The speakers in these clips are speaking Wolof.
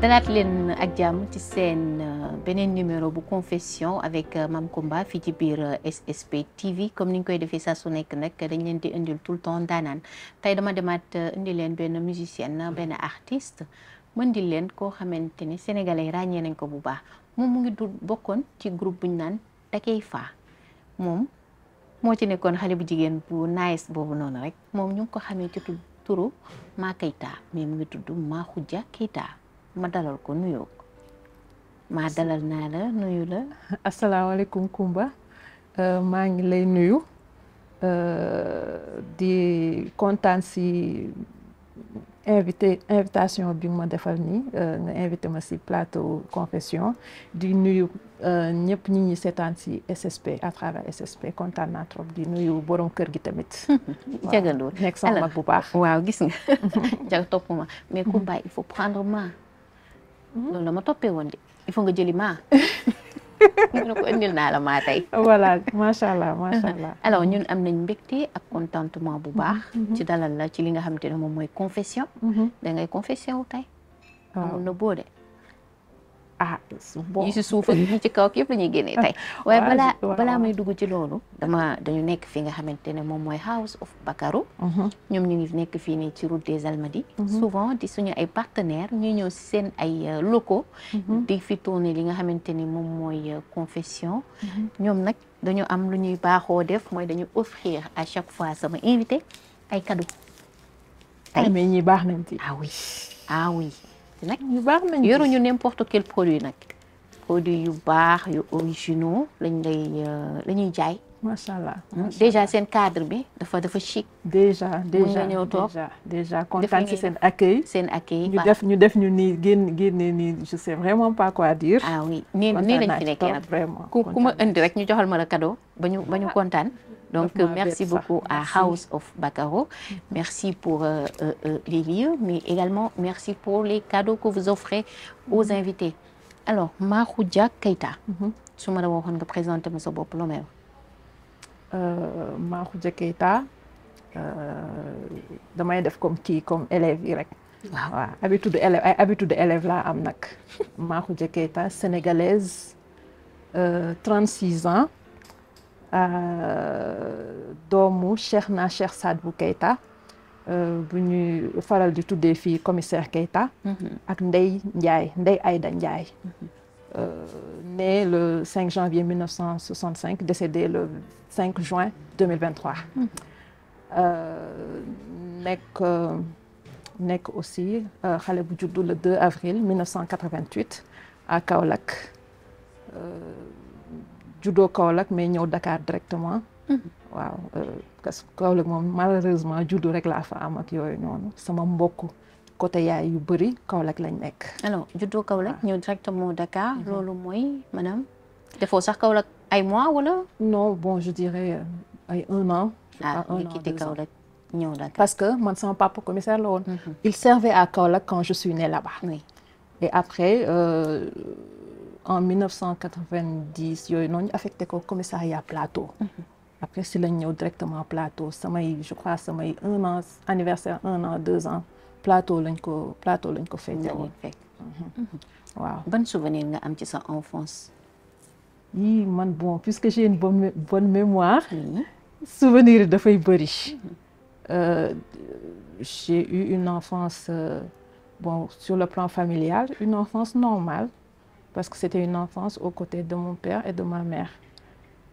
dalaat leen ak jàmm ci seen beneen numéro bu confession avec Mame Coumba fii ci biir SSP TV comme ni ñu koy defee saa su nekk nag dañ leen di indil tout le temps daanaan tey dama demaat indi leen benn musicienne benn artiste mën di leen koo xamante ni sénégalais ràññee nañ ko bu baax moom mu ngi bokkoon ci groupe bu ñu naan Takeifa moom moo ci nekkoon xale bu jigéen bu nice boobu noonu rek moom ñu ngi ko xamee ci turu Ma Keita mais mu ngi tudd Ma Khoudia Keita ma dalal ko nuyoo ko ma dalal naa la nuyu la. asalaamaaleykum Coumba maa ngi lay nuyu di kontaan si invitation bi ma defal nii nga invité ma si plateau confession di nuyu ñëpp ñi ñi seetaan si SSP à travers SSP kontaan naa trop di nuyu borom kër gi tamit. jagandoor nekk sama mag bu baax. waaw gis nga jag topp ma mais Coumba il faut prendre ma. loolu la ma toppee woon de il faut nga jëli ma. ñu ne ko indil naa la maa tey. voilà macha allah macha allah. alors ñun am nañ mbégte ak contentement bu baax. ci dalal la ci li nga xamante ne moom mooy confession. da ngay confession wu tey. amul na boo de. ah bon yi si suuf ak yi ci kaw yëpp la ñuy génnee tey. waaye balaa may dugg ci loolu. dañu nekk fi nga xamante ne moom mooy House of Bakaro. ñoom ñu ngi nekk fii nii ci route des Almadies. souvent di suñu ay partenaires ñuy ñëw si seen ay locaux. di fi tourner li nga xamante ni moom mooy confession. ñoom nag dañu am lu ñuy baaxoo def mooy dañu offrir à chaque fois sama invité ay cadeaux. tey mais ñi baax nañ ci. ah oui. nag ñu baax nañ yoruñu n'importe quel produit nag produit yu baax yu originaux la ñuy jaay. macha allah déjà seen cadre bi dafa chic. déjà nga ñëw toog déjà kontaan ci seen accueil. seen accueil ñu def ñu nii génne nii je sais vraiment pas quoi dire. ah oui nii lañ fi nekkee nag vraiment ku ma indi rek ñu joxal ma la cadeau ba ñu kontaan. Donc, merci beaucoup à House of Bakaro. Merci pour les lieux, mais également merci pour les cadeaux que vous offrez aux invités. Alors, Ma Khoudia Keita. su ma la waxoon nga présenté ma sa bopp loo may wax. Ma Khoudia Keita damay def comme élèves yi rek. waaw habitude élève laa am nag. Ma Khoudia Keita sénégalaise 36 ans. doomu Cheikh Sadibou Keita bu ñuy faral di tuddee fii commissaire Keita ak Ndeye Aïda Ndiaye né le 5 janvier 1965 décédé le 5 juin 2023 nekk aussi xale bu juddu le 2 avril 1988 à Kaolack juddoo Kaolack mais ñëw Dakar directement. waaw parce que Kaolack moom malheureusement juddu rek laa fa am ak yooyu noonu sama mbokk côté yaay yu bëri Kaolack lañ nekk. alors juddoo Kaolack ñëw directement Dakar. loolu mooy maanaam defoo sax Kaolack ay mois wala. non bon je dirais ay 1 an. nga quitté Kaolack ñëw Dakar. parce que man sama papa commissaire la woon. il servait à Kaolack quand je suis née là-bas. oui et après. En 1990 yooyu noonu ñu affecté ko commissariat Plateau. après si lañ ñëw directement Plateau je crois samay 1 an anniversaire 1 an 2 ans Plateau lañ ko fêté woon. waaw ban souvenir nga am ci sa enfance. yii man bon puisque j'ai une bonne mémoire. souvenir yi dafay bëri. j'ai eu une enfance bon sur le plan familial une enfance normale. parce que c'était une enfance aux côtés de mon père et de ma mère.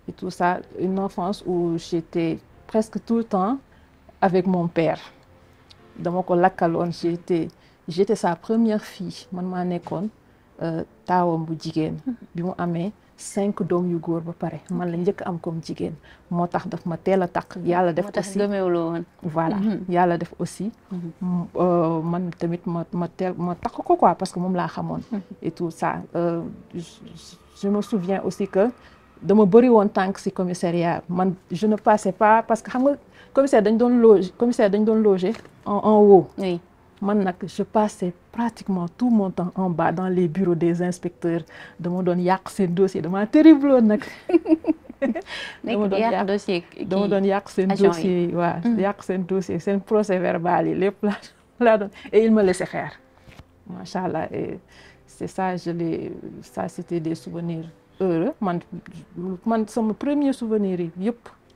Et tout ça, une enfance où j'étais presque tout le temps avec mon père. Dama ko lakkaloon j'étais sa première fille man maa nekkoon taawam bu jigéen bi mu amee 5 doom yu góor ba pare man la njëkk am comme jigéen moo tax daf ma teel a takk yàlla def aussi voilà yàlla def aussi man tamit ma takk ko quoi parce que moom laa xamoon et tout ça je me souviens aussi que dama bëri woon tànk ci commissariat man je ne passais pas parce que xam nga commissaire dañ doon loger en haut. oui man nag je passais pratiquement tout mon temps en bas dans les bureaux des inspecteurs dama doon yàq seen dossier dama terrible woon nag. dama doon yàq seen dossier yi waaw yàq seen dossier seen procès verbal yi lépp laa doon et il me laissait faire machallah. Et c'est ça, ça c'était des souvenirs heureux. C'est mon premier souvenir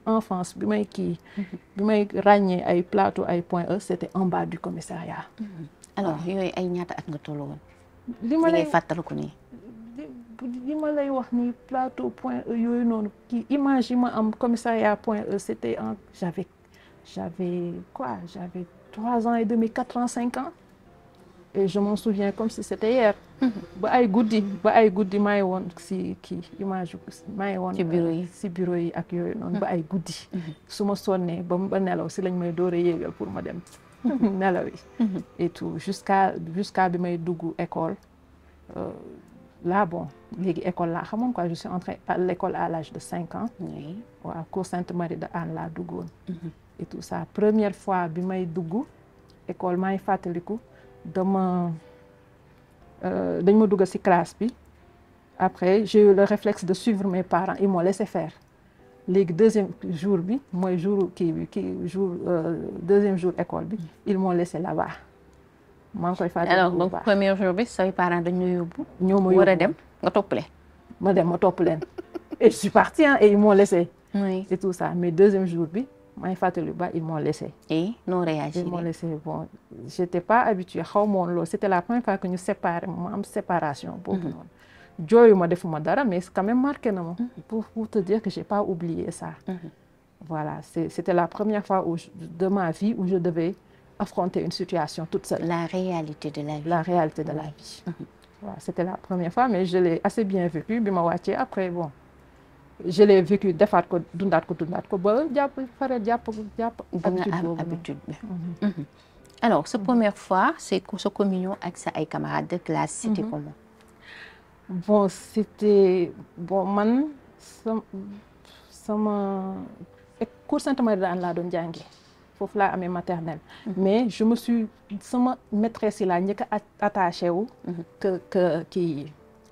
enfance bi may ràññee ay plateau ay Point E c'était en bas du commissariat. alors yooyu ay ñaata at nga toll woon. li ma lay fàttaliku nii. li ma lay wax ni plateau Point E yooyu noonu kii image yi ma am commissariat Point E c'était j'avais 3 ans et demi, 4 ans, 5 ans. Et je m'en souviens comme si c'était hier. ba ay guddi maa ngi woon si kii image maa ngi woon si bureau yi ak yooyu noonu ba ay guddi. su ma sonnee ba nelaw si lañ may door a yéegal pour ma dem nelaw yi. et tout jusqu'à bi may dugg école. Là bon léegi école laa xamoon quoi je suis entrée à l'école à l'âge de 5 ans. waaw cours Sainte-Marie de Anne laa duggoon. et tout ça première fois bi may dugg école maa ngi fàttaliku dañ ma dugg ci classe bi après j'ai eu le réflexe de suivre mes parents ils m'ont laissé faire léegi deuxième jour bi mooy jour deuxième jour école bi ils m'ont laissé là-bas maa ngi koy fàttaliku. alors donc premier jour bi say parents dañ ñu yóbbu. ñoo ma yóbbu war a dem nga topp leen. ma topp leen et je suis partie et ils m'ont laissé. oui et tout ça mais deuxième jour bi. maa ngi fàttali ba ils m'ont laissé. et non réagi. Ils m'ont laissé bon j'étais pas habituée xaw ma woon loolu c'était la première fois que ñu séparé ma am séparation. boobu noonu jooyu ma defuma dara mais quand même marqué na ma. pour te dire que j'ai pas oublié ça. voilà c'était la première fois de ma vie où je devais affronter une situation toute seule. la réalité de la vie. la réalité de la vie. voilà c'était la première fois mais je l'ai assez bien vécu bi ma wàccee après bon. je l'ai vécu defaat ko dundaat ko ba jàpp habitude bi. alors sa première fois c'est sa communion ak sa ay camarades de classe c'était comment. bon c'était bon man sama cours Sainte-Marie de Anne laa doon jàngee foofu laa amee maternelle. mais je me suis sama maîtresse yi laa njëkk a attaché wu. que kii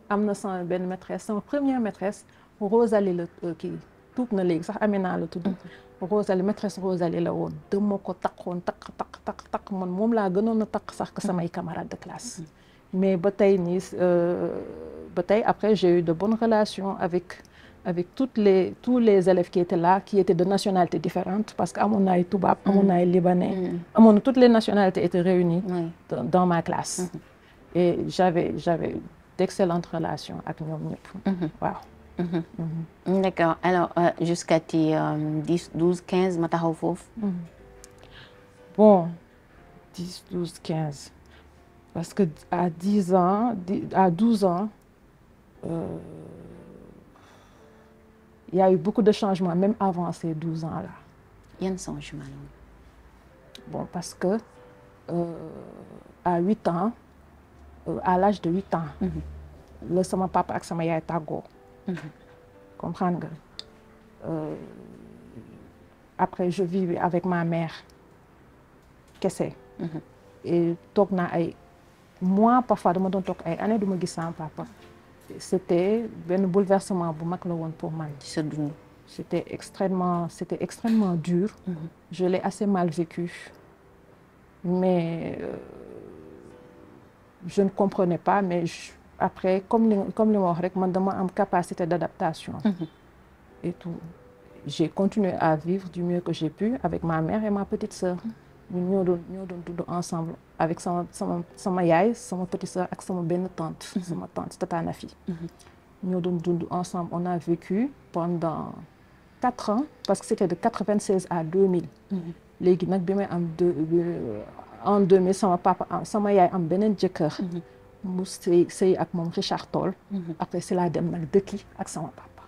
am na sama benn maîtresse sama première maîtresse. Rosalie la kii tuub na léegi sax Amina la tudd. Rosalie maîtresse Rosalie la woon dama ko takkoon takk man moom laa gënoon a takk sax que samay camarades de classe. mais ba tey après j'ai eu de bonnes relations avec tous les élèves qui étaient là qui étaient de nationalités différentes parce que amoon na ay tubaab amoon na ay libanais. amoon na toutes les nationalités étaient réunies. dans ma classe. et j'avais d'excellentes relations ak ñoom ñëpp. waaw. D'accord alors jusqu'à tes 10 12 15 ma taxaw foofu. bon 10 12 15 parce que à 10 ans à 12 ans il y a eu beaucoup de changements même avant ces 12 ans là. yan changement la. bon parce que à 8 ans à l'âge de 8 ans. la sama papa ak sama yaay tàggoo. comprendre nga après je vivais avec ma mère kese. et toog naa ay mois parfois dama doon toog ay années du ma gis sama papa. c'était benn bouleversement bu mag la woon pour man. ci sa dund. c'était extrêmement dur. je l'ai assez mal vécu mais je ne comprenais pas mais après comme li ma wax rek man dama am capacité d'adaptation. et tout j'ai continué à vivre du mieux que j'ai pu avec ma mère et ma petite sœur. ñun ñoo doon dund ensemble avec sama yaay sama petite sœur ak sama benn tante. sama tante Tata Nafi. ñoo doon dund ensemble on a vécu pendant 4 ans parce que c'était de 96 à 2000. léegi nag bi may am en 2000 sama yaay am beneen jëkkër. mu sëy ak moom Richard Toll. après c'est la dem nag dëkki ak sama papa.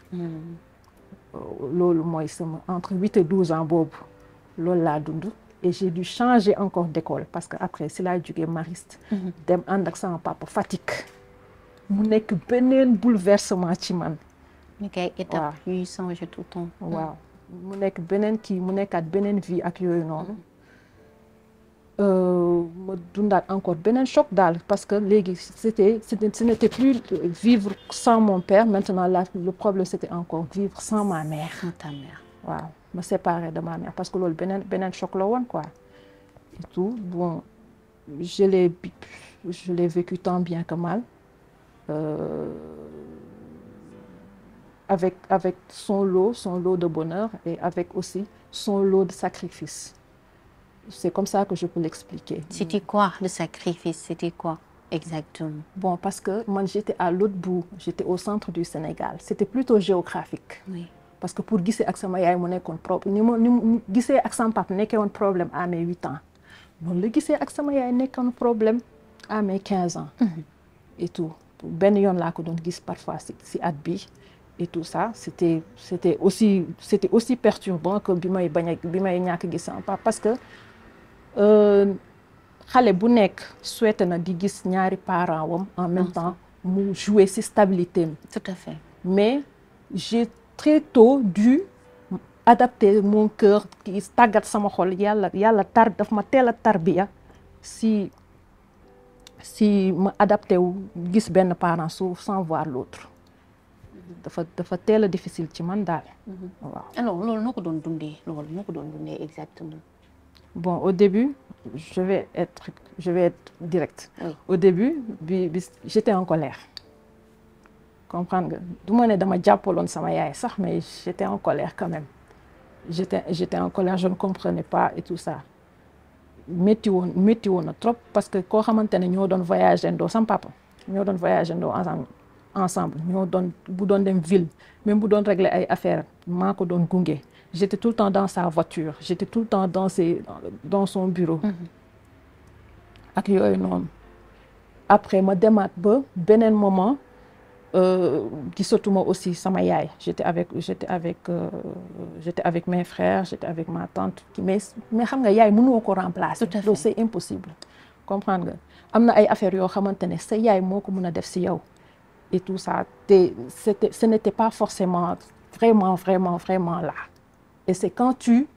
loolu mooy sama entre 8 et 12 ans boobu loolu laa dund. et j'ai dû changer encore d'école parce que après si laa jógee Mariste. dem ànd ak sama papa Fatick. mu nekk beneen bouleversement ci man. ñu koy étape yuy changer tout le temps. waaw mu nekk beneen mu nekkaat beneen vie ak yooyu noonu. ma dundaat encore beneen choc daal parce que léegi ce n'était plus vivre sans mon père maintenant le problème c'était encore vivre sans ma mère. sans ta mère. waaw me séparer de ma mère parce que loolu beneen choc la woon quoi. et tout bon je je l'ai vécu tant bien que mal, avec son lot de bonheur et avec aussi son lot de sacrifices. C'est comme ça que je peux l'expliquer. C'était quoi le sacrifice? C'était quoi exactement? Bon, parce que moi, j'étais à l'autre bout, j'étais au centre du Sénégal. C'était plutôt géographique. Oui. Parce que pour gisee ak sama yaay mu nekkoon problème ni mu gisee ak sama papa nekkee woon problème à mes 8 ans. Noonu la gisee ak sama yaay nekkoon problème à mes 15 ans. Et tout. benn yoon laa ko doon gis parfois si at bi et tout ça c'était aussi perturbant que bi may ñàkk gis sama papa parce que xale bu nekk souhaité na di gis ñaari parents wam en même temps mu jouer si stabilité mi. Tout à fait. Mais j'ai très tôt dû adapter mon cœur ki tàggat sama xol yàlla daf ma teel a tarbiya si ma adapté wu gis benn parent sans voir l'autre dafa teel a difficile ci man daal. waaw. Alors loolu noo ko doon dundee exactement. Bon, au début, je vais être direct. Oui. Au début, j'étais en colère. Comprendre nga du ma ne dama jàppaloon sama yaay sax mais j'étais en colère quand même. J'étais en colère, je ne comprenais pas et tout ça. métti woon na trop parce que koo xamante ne ñoo doon voyager ndoo sama papa ñoo doon voyager ndoo ensemble ñoo doon bu doon dem ville même bu doon régler ay affaires maa ko doon gunge. J'étais tout le temps dans sa voiture, j'étais tout le temps dans son bureau. ak yooyu noonu. Après ma demaat ba beneen moment gisatuma aussi sama yaay. J'étais avec mes frères, j'étais avec ma tante. Mais xam nga yaay mënoo ko remplacer. Tout à fait. Donc c'est impossible. Comprendre nga am na ay affaires yoo xamante ne sa yaay moo ko mën a def si yow. Et tout ça ce n'était pas forcément vraiment là. Et c'est quand tu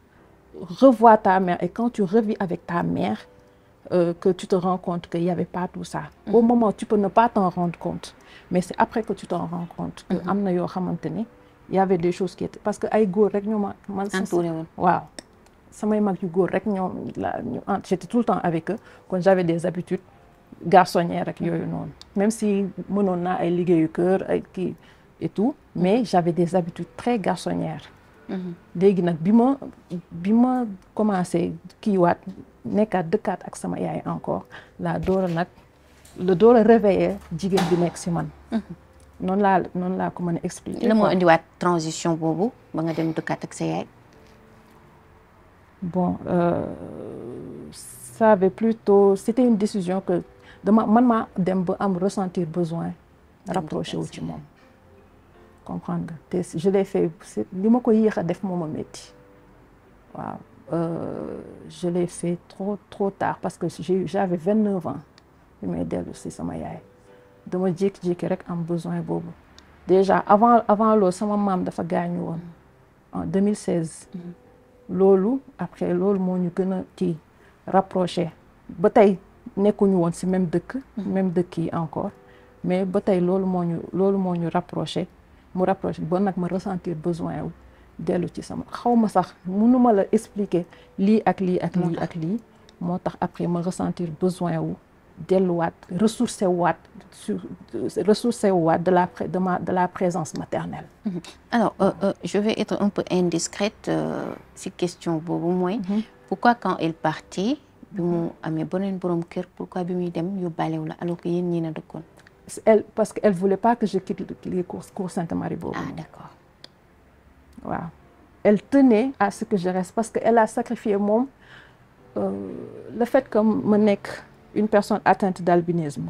revois ta mère et quand tu revis avec ta mère que tu te rends compte qu'il n'y avait pas tout ça. Au moment, tu peux ne pas t'en rendre compte. Mais c'est après que tu t'en rends compte que am na yoo xamante ne il y avait des choses qui étaient... Parce que ay góor rek ñoo man entouré woon. waaw. Samay mag yu góor rek j'étais tout le temps avec eux. Quand j'avais des habitudes garçonnières rek yooyu noonu. Même si mënoon naa ay liggéeyu kër ay kii et tout. Mais j'avais des habitudes très garçonnières. léegi nag bi ma commencé kiiwaat nekkaat dëkkaat ak sama yaay encore la door a réveiller jigéen bi nekk si man. noonu laa ko mën a expliquer. la moo indiwaat transition boobu ba nga dem dëkkaat ak sa yaay. Bon ça avait plutôt c'était une décision que man maa dem ba am ressentir besoin rapproché wu ci moom. Comprendre nga te je l'ai fait li ma ko yéex a def moo ma métti waaw je l'ai fait trop tard parce que j'avais 29 ans bi may dellu si sama yaay dama jékki-jékki rek am besoin boobu déjà avant loolu sama maam dafa gaañu woon en 2016 loolu après loolu moo ñu gën a kii rapproché ba tey nekkuñu woon si même dëkk yi encore mais ba tey loolu moo ñu rapproché mu rapproché ba nag ma ressentir besoin wu dellu ci sama xaw ma sax mënuma la expliquer lii ak lii moo tax après ma ressentir besoin wu delluwaat ressourcé waat de la présence maternelle. Alors je vais être un peu indiscrète si question boobu mooy pourquoi quand elle partait bi mu amee beneen borom kër pourquoi bi muy dem yóbbaalewu la alors que yéen ñi na dëkkoon. Parce qu'elle voulait pas que je quitte les cours Sainte-Marie boobu. Ah d'accord. waaw elle tenait à ce que je reste parce que elle a sacrifié moom le fait que ma nekk une personne atteinte d'albinisme.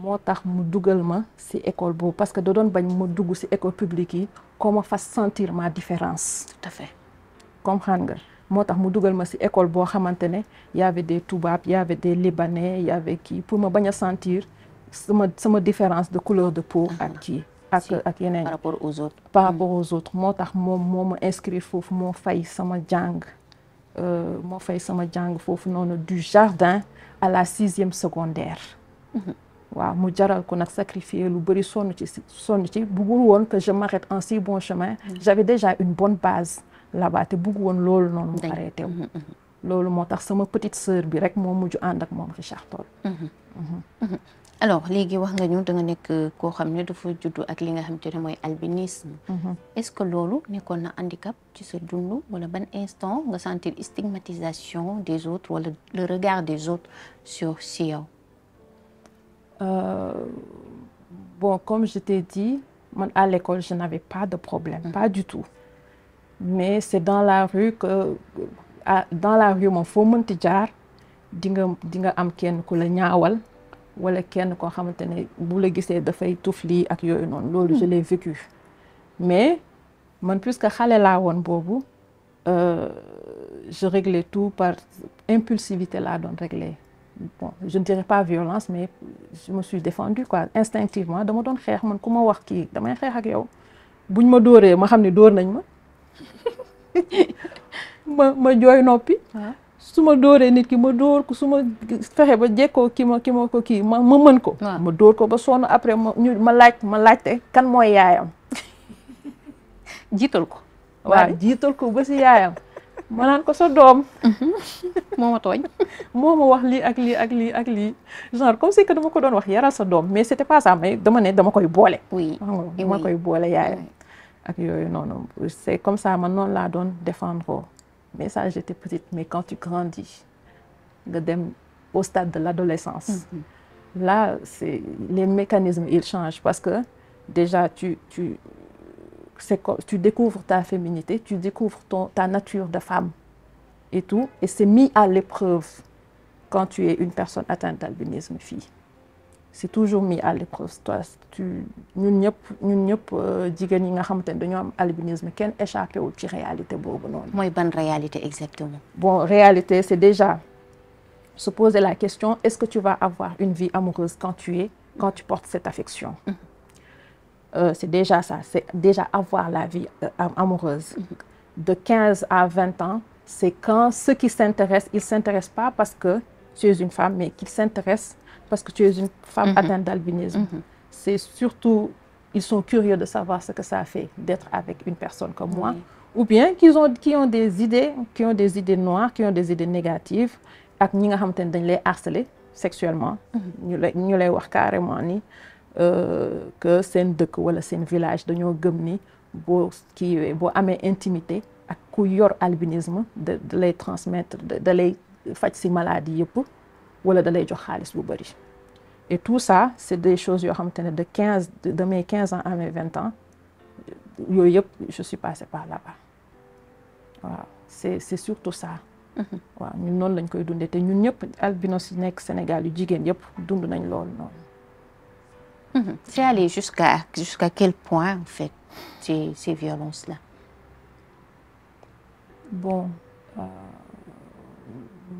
moo tax mu dugal ma ci école boobu parce que da doon bañ ma dugg ci école publique yi qu'on me fasse sentir ma différence. Tout à fait. Comprendre nga moo tax mu dugal ma ci école boo xamante ne y avait des tubaab y avait des libanais y avait kii pour ma bañ a sentir sama différence de couleur de peau ak kii ak yeneen par rapport aux autres moo tax moo ma inscrire foofu moo fay sama jàng foofu noonu du jardin à la 6e secondaire. waaw mu jaral ko nag sacrifier lu bëri sonn ci bëggul woon que je m'arrête en si bon chemin. J'avais déjà une bonne base là-bas te bëgg woon loolu noonu mu arrêté wu. loolu moo tax sama petite sœur bi rek moo mujj ànd ak moom Richard Toll. alors léegi wax nga ñu da nga nekk koo xam ne dafa juddu ak li nga xam te ne mooy albinisme. est-ce que loolu nekkoon na handicap ci sa dund wala ban instant nga sentir stigmatisation des autres wala le regard des autres sur si yow. Bon, comme je t'ai dit, à l'école, je n'avais pas de problème, pas du tout. Mais c'est dans la rue que, mon faut mënti jaar di nga am kenn ku la ñaawal wala kenn koo xamante ne bu la gisee dafay tuf lii ak yooyu noonu loolu je l'ai vécu. Mais man puisque xale laa woon boobu je réglais tout par impulsivité laa doon régler. Bon, je ne dirais pas violence, mais je me suis défendue quoi instinctivement dama doon xeex man ku ma wax kii damay xeex ak yow buñ ma dóoree ma xam ne dóor nañ ma jooy noppi. su ma dóoree nit ki ma dóor ko su ma fexe ba jekkoo ma mën ko. ma dóor ko ba sonn après ma laajte kan mooy yaayam. jiital ko. waaw jiital ko ba si yaayam. ma naan ko sa doom. moo ma tooñ. moo ma wax lii ak lii ak lii ak lii genre comme si que dama ko doon wax yaral sa doom mais c'était pas ça mais dama koy boole. oui dama koy boole yaayam. ak yooyu noonu c'est comme ça man noonu laa doon défendre mais ça j'étais petite mais quand tu grandis nga dem au stade de l'adolescence. Là c'est les mécanismes ils changent parce que déjà tu découvres ta féminité, tu découvres ta nature de femme et tout, et c'est mis à l'épreuve quand tu es une personne atteinte d'albinisme fille. C'est toujours mis à l'épreuve. Toi, ñun ñëpp jigéen yi nga xamante ne dañoo am albinisme kenn échappé wul ci réalité boobu noonu. mooy ban réalité exactement? Bon, réalité c'est déjà se poser la question, est-ce que tu vas avoir une vie amoureuse quand tu portes cette affection? C'est déjà ça, c'est déjà avoir la vie amoureuse. De 15 à 20 ans, c'est quand ceux qui s'intéressent, ils ne s'intéressent pas parce que tu es une femme, mais qu'ils s'intéressent parce que tu es une femme atteinte d'albinisme. C'est surtout, ils sont curieux de savoir ce que ça fait d'être avec une personne comme moi. Ou bien qui ont des idées noires, qui ont des idées négatives, ak ñi nga xamante ne dañ lay harceler sexuellement. ñu lay wax carrément ni que seen dëkk wala seen village dañoo gëm ni boo amee intimité ak ku yor albinisme da lay transmettre da lay faj si maladie yëpp wala da lay jox xaalis bu bari. Et tout ça c'est des choses yoo xamante ne de mes 15 ans à mes 20 ans yooyu yëpp je suis passée par là-bas waaw c'est surtout ça. waaw ñun noonu lañ koy dundee te ñun ñëpp albinos yi nekk Sénégal yu jigéen yëpp dund nañ loolu noonu. C'est allé jusqu'à quel point en fait ces violences-là? Bon,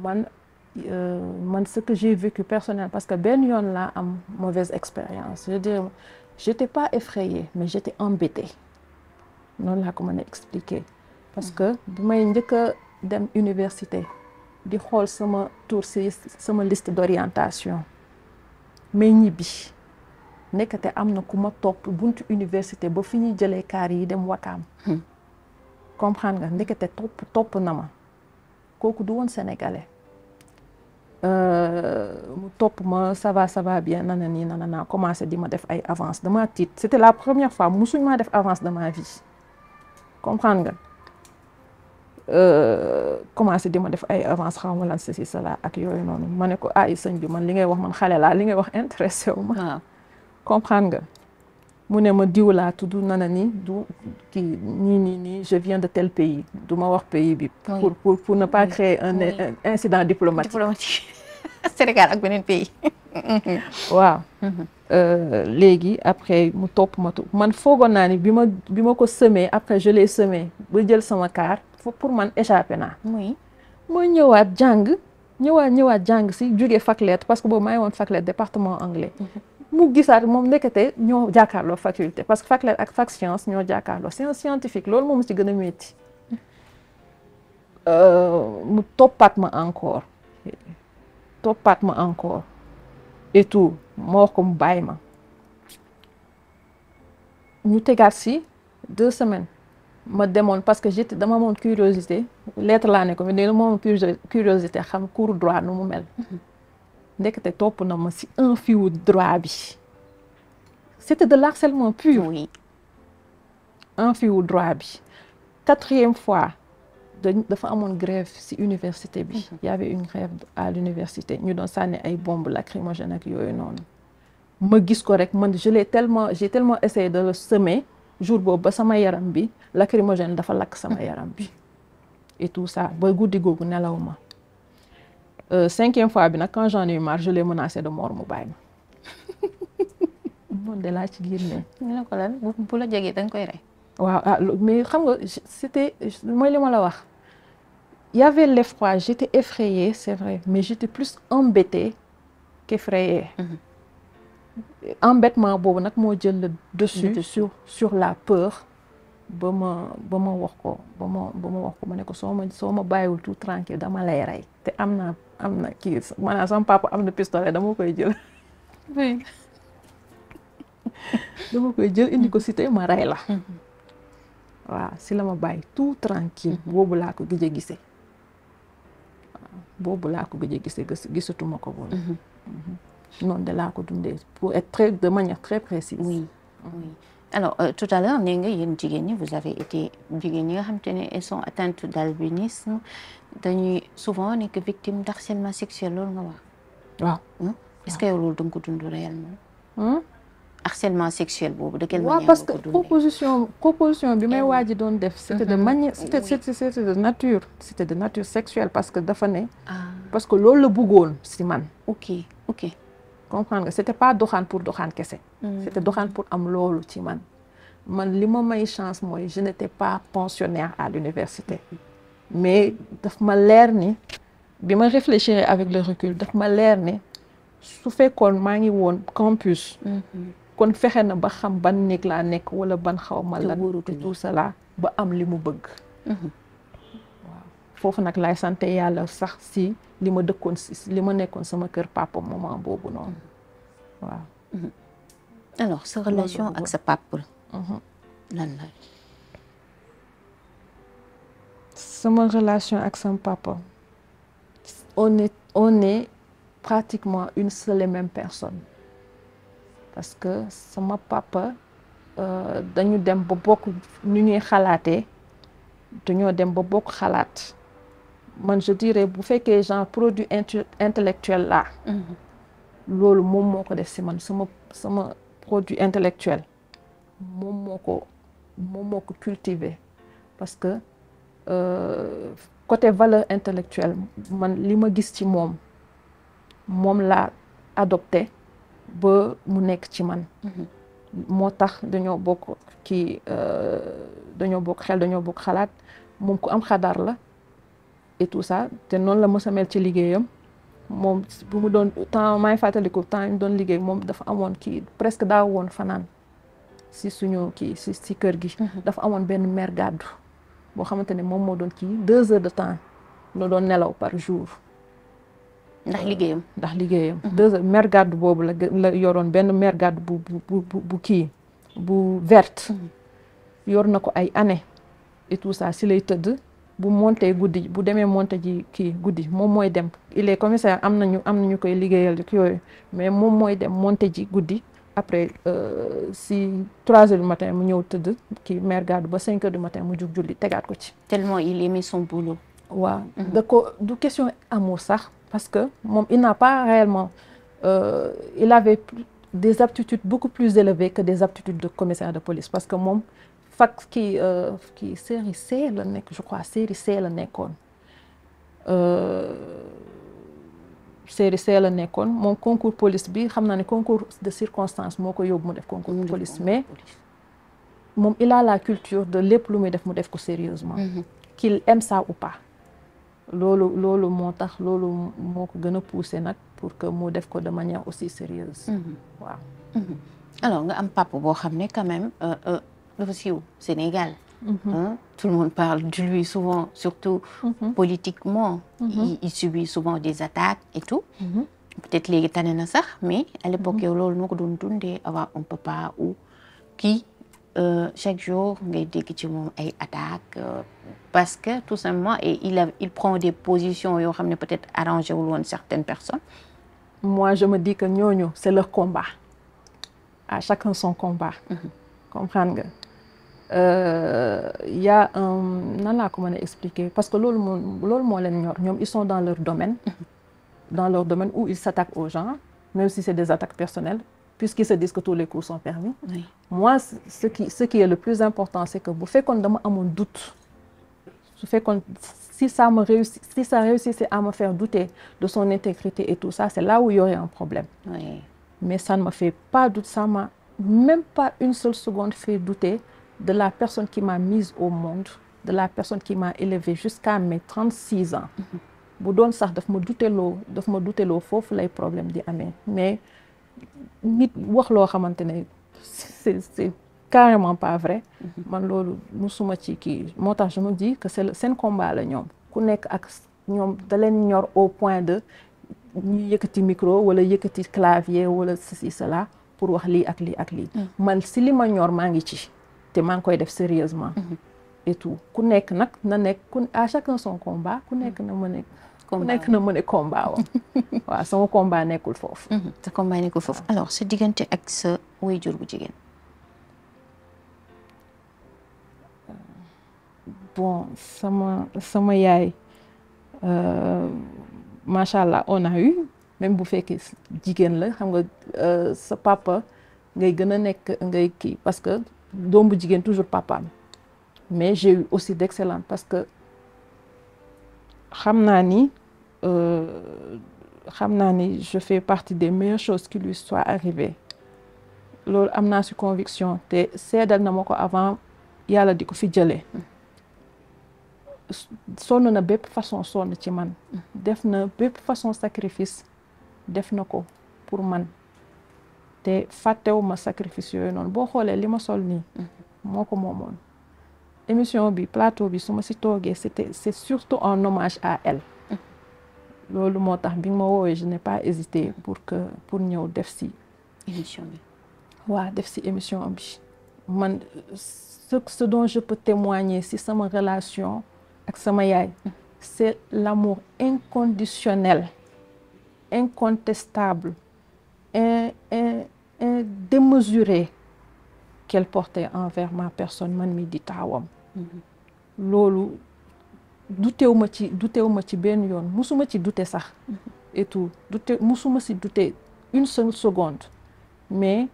man ce que j'ai vécu personnellement parce que benn yoon laa am mauvaise expérience. Je veux dire, j'étais pas effrayée mais j'étais embêtée noonu laa ko mën a expliquer parce que bu may njëkk a dem université di xool sama tour ci sama liste d'orientation may ñibbi nekkate am na ku ma topp buntu université ba fi ñuy jëlee kaar yi dem Wakaam. comprendre nga nekkate topp na ma kooku du woon sénégalais mu topp ma ça va bien nanana commencé di ma def ay avance dama tiit c'était la première fois musuñ maa def avance de ma vie comprendre nga. Commencé di ma def ay avance xaw ma lan ceci cela ak yooyu noonu ma ne ko ay sëñ bi man li ngay wax man xale laa li ngay wax intéressé wu ma. comprendre nga mu ne ma diw laa tudd nana ni du kii nii je viens de tel pays du ma wax pays bi. pour ne pas créer un incident diplomatique. Sénégal ak beneen pays. waaw. léegi après mu topp ma man foogoon naa ni bi ma ko semé après je l'ai semé ba jël sama carte. Pour man échappé naa. oui. mooy ñëwaat jàng si jóge fac lettres parce que boobu maa ngi woon fac lettres département anglais. mu gisaat moom nekkate ñoo jàkkaarloo faculté parce que fac lettres ak fac science ñoo jàkkaarloo c'est un scientifique loolu moom ci gën a métti. mu toppaat ma encore et tout moo wax ko mu bàyyi ma. ñu tegaat si 2 semaines. ma demoon parce que dama amoon curiosité lettre laa ne ko mais dama amoon curiosité xam cours droit nu mu mel. ndekete topp na ma si un fiwu droit bi. c'était de l'harcèlement pur. oui. un fiwu droit bi. 4e fois dafa amoon grève si université bi. y avait une grève à l'université ñu doon sànni ay bombes lacrymogènes ak yooyu noonu. ma gis ko rek man j'ai tellement essayé de le semer jour boobu ba sama yaram bi lacrymogène dafa lakk sama yaram bi. et tout ça ba guddi googu nelaw ma. 5e fois bi nag quand j'en ai eu marre je l'ai menacé de mort mu bàyyi ma. noonu de laa ci génne. ñu ne ko lan bu la jegee da nga koy rey. waaw mais xam nga c'était mooy li ma la wax. Il y avait l'effroi, j'étais effrayée, c'est vrai, mais j'étais plus embêtée qu'effrayée. Embêtement boobu nag moo jël le dessus sur la peur ba ma wax ko ma ne ko soo ma bàyyiwul tout tranquille dama lay rey te am na kii maanaam sama papa am na pistolet dama koy jël. oui. dama koy jël indi ko cité ma rey la. waaw si la ma bàyyi tout tranquille boobu laa ko gëj a gisee. boobu laa ko gëj a gisee gisatuma ko woon. noonu de laa ko dundee pour être de manière très précise. oui oui alors tout à l'heure nee nga yéen jigéen ñi vous avez été jigéen ñi nga xam te ne elles sont atteintes d'albinisme dañuy souvent nekk victime d'harcèlement sexuel loolu nga wax. waaw est-ce que yow loolu da nga ko dund réellement. harcèlement sexuel boobu de quelle manière. parce que proposition bi may waaji doon def. c'était de manière c'était de nature sexuelle parce que dafa ne. parce que loolu la bëggoon si man. ok comprendre nga c'était pas doxaan pour doxaan kese. c'était doxaan pour am loolu ci man li ma may chance mooy je n'étais pas pensionnaire à l'université. mais daf ma leer ni bi ma réfléchir avec le recul daf ma leer ni su fekkoon maa ngi woon campus. kon fexe na ba xam ban néeg laa nekk wala ban xaw ma lan te tout cela ba am li mu bëgg. waaw foofu nag laay sant yàlla sax si li ma dëkkoon si li ma nekkoon sama kër papa moment boobu noonu waaw. alors sa relation ak sa papa. lan la. sama relation ak sama papa on est pratiquement une seule et même personne. parce que sama papa dañu dem ba bokk nu ñuy xalaatee dañoo dem ba bokk xalaat man je dirais bu fekkee genre produit intellectuel là. loolu moom moo ko def si man sama produit intellectuel moom moo ko cultiver parce que côté valeur intellectuelle man li ma gis ci moom laa adopté. ba mu nekk ci man. moo tax dañoo bokk xel dañoo bokk xalaat moom ku am xadar la et tout ça te noonu la mës a mel ci liggéeyam moom bu mu doon temps may fàttaliku temps yi mu doon liggéey moom dafa amoon presque daa woon fanaan si suñu si kër gi. dafa amoon benn mère gàddu boo xamante ne moom moo doon 2 heures de temps la doon nelaw par jour. ndax liggéeyam 2 heures mère gàddu boobu la yoroon benn mère gàddu bu verte. yor na ko ay années et tout ça si lay tëdd bu monté guddi bu demee monté ji guddi moom mooy dem il est commissaire am nañu koy liggéeyal yooyu mais moom mooy dem monté ji guddi après si 3 heures du matin mu ñëw tëdd mère gàddu ba 5 heures du matin mu jug julli tegaat ko ci. tellement il aimait son boulot. waaw du question amour sax. parce que moom il n'a pas réellement il avait des aptitudes beaucoup plus élevées que des aptitudes de commissaire de police parce que moom série C la nekk je crois série C la nekkoon moom concours police bi xam naa ne concours de circonstance moo ko yóbbu mu def concours police mais moom il a la culture de lépp lu muy def mu def ko sérieusement qu'il aime ça ou pas. loolu moo tax loolu moo ko gën a poussé nag pour que mu def ko de manière aussi sérieuse. waaw. alors nga am papa boo xam ne quand même dafa siiw Sénégal. tout le monde parle de lui souvent surtout politiquement. il subit souvent des attaques et tout. peut-être léegi tane na sax mais à l'époque yow loolu noo ko doon dundee avoir un papa ou qui chaque jour ngay dégg ci moom ay attaques parce que tout simplement il prend des positions yoo xam ne peut-être arrangé wul woon certaines personnes. Moi je me dis que ñooñu c'est leur combat à chacun son combat. Comprendre nga. Y a nan laa ko mën a expliquer parce que loolu moo leen ñor ñoom ils sont dans leur domaine où ils s'attaquent aux gens même si c'est des attaques personnelles puisqu'ils se disent que tous les coups sont permis. Oui. Moi ce qui est le plus important c'est que bu fekkoon dama amoon doute su fekkoon si ça réussissait à me faire douter de son intégrité et tout ça c'est là où il y aurait un problème. Oui. Mais ça ne me fait pas douter, ça m'a même pas une seule seconde fait douter de la personne qui m'a mise au monde, de la personne qui m'a élevée jusqu'à mes 36 ans. Bu doon sax daf ma douteloo foofu lay problème di amee mais nit wax loo xamante ne c'est carrément pas vrai. Man loolu musuma ci kii moo tax je me dis que c'est seen combat la ñoom ku nekk ak ñoom da leen ñor au point de ñu yëkkati micro wala yëkkati clavier wala ceci cela pour wax lii ak lii ak lii. Man si li ma ñor maa ngi ci. te maa ngi koy def sérieusement et tout ku nekk nag na nekk à chacun son combat ku nekk na mën a combat waaw sama combat nekkul foofu. sa combat nekkul foofu alors sa diggante ak sa waajur bu jigéen. Bon sama yaay macha allah on a eu même bu fekkee jigéen la xam nga sa papa ngay gën a nekk ngay kii parce que. Doom bu jigéen toujours papaam mais j'ai eu aussi d'excellentes parce que xam naa ni je fais partie des meilleures choses qui lui soient arrivées loolu am naa ci conviction te seedal na ma ko avant yàlla di ko fi jëlee sonn na bépp façon sonn ci man def na bépp façon sacrifice def na ko pour man te fàttewuma sacrifice yooyu noonu boo xoolee li ma sol nii moo ko moomoon émission bi plateau bi su ma si toogee c'est surtout un hommage à elle loolu moo tax bi nga ma woowee je n'ai pas hésité pour ñëw def si émission bi waaw def si émission bi man ce dont je peux témoigner si sama relation ak sama yaay c'est l'amour inconditionnel incontestable démesuré qu'elle portait envers ma personne man mi di taawam loolu dutewu ma ci benn yoon musuma ci dute sax et tout musuma si dute une seule seconde mais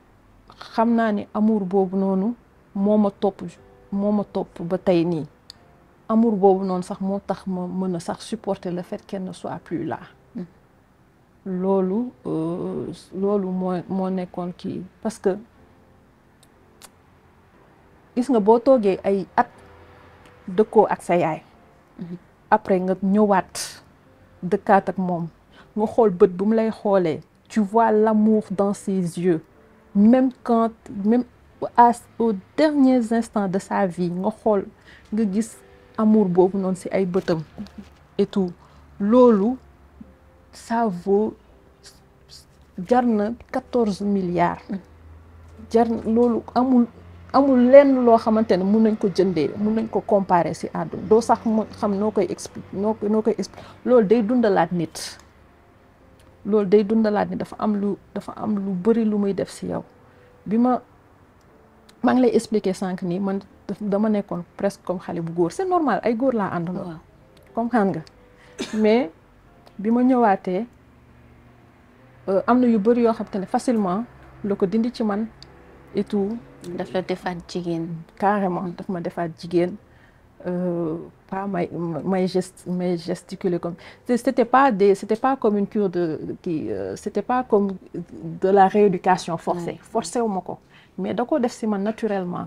xam naa ni amour boobu noonu moo ma topp ba tey nii amour boobu noonu sax moo tax ma mën a sax supporter le fait qu'elle ne soit plus là loolu moo nekkoon kii parce que gis nga boo toogee ay at dëkkoo ak sa yaay après nga ñëwaat dëkkaat ak moom nga xool bët bu mu lay xoolee tu vois l'amour dans ses yeux même aux derniers instants de sa vie nga xool nga gis amour boobu noonu ci ay bëtam et tout loolu ça vaut jar na 14 milliards jar loolu amul lenn loo xamante ne mun nañ ko jëndee mun nañ ko comparer ci àdduna doo sax xam noo koy expliquer loolu day dundalaat nit dafa am lu bari lu muy def ci yow bi maa ngi lay expliquer sànq nii man dama nekkoon presque comme xale bu góor c'est normal ay góor laa àndandoo comme xam nga mais bi ma ñëwaatee am na yu bari yoo xam te ne facilement la ko dindi ci man et tout. daf la defaat jigéen. carrément daf ma defaat jigéen pas may gesticuler comme c'était pas comme une cure c'était pas comme de la rééducation forcée. forcé wu ma ko mais da ko def si man naturellement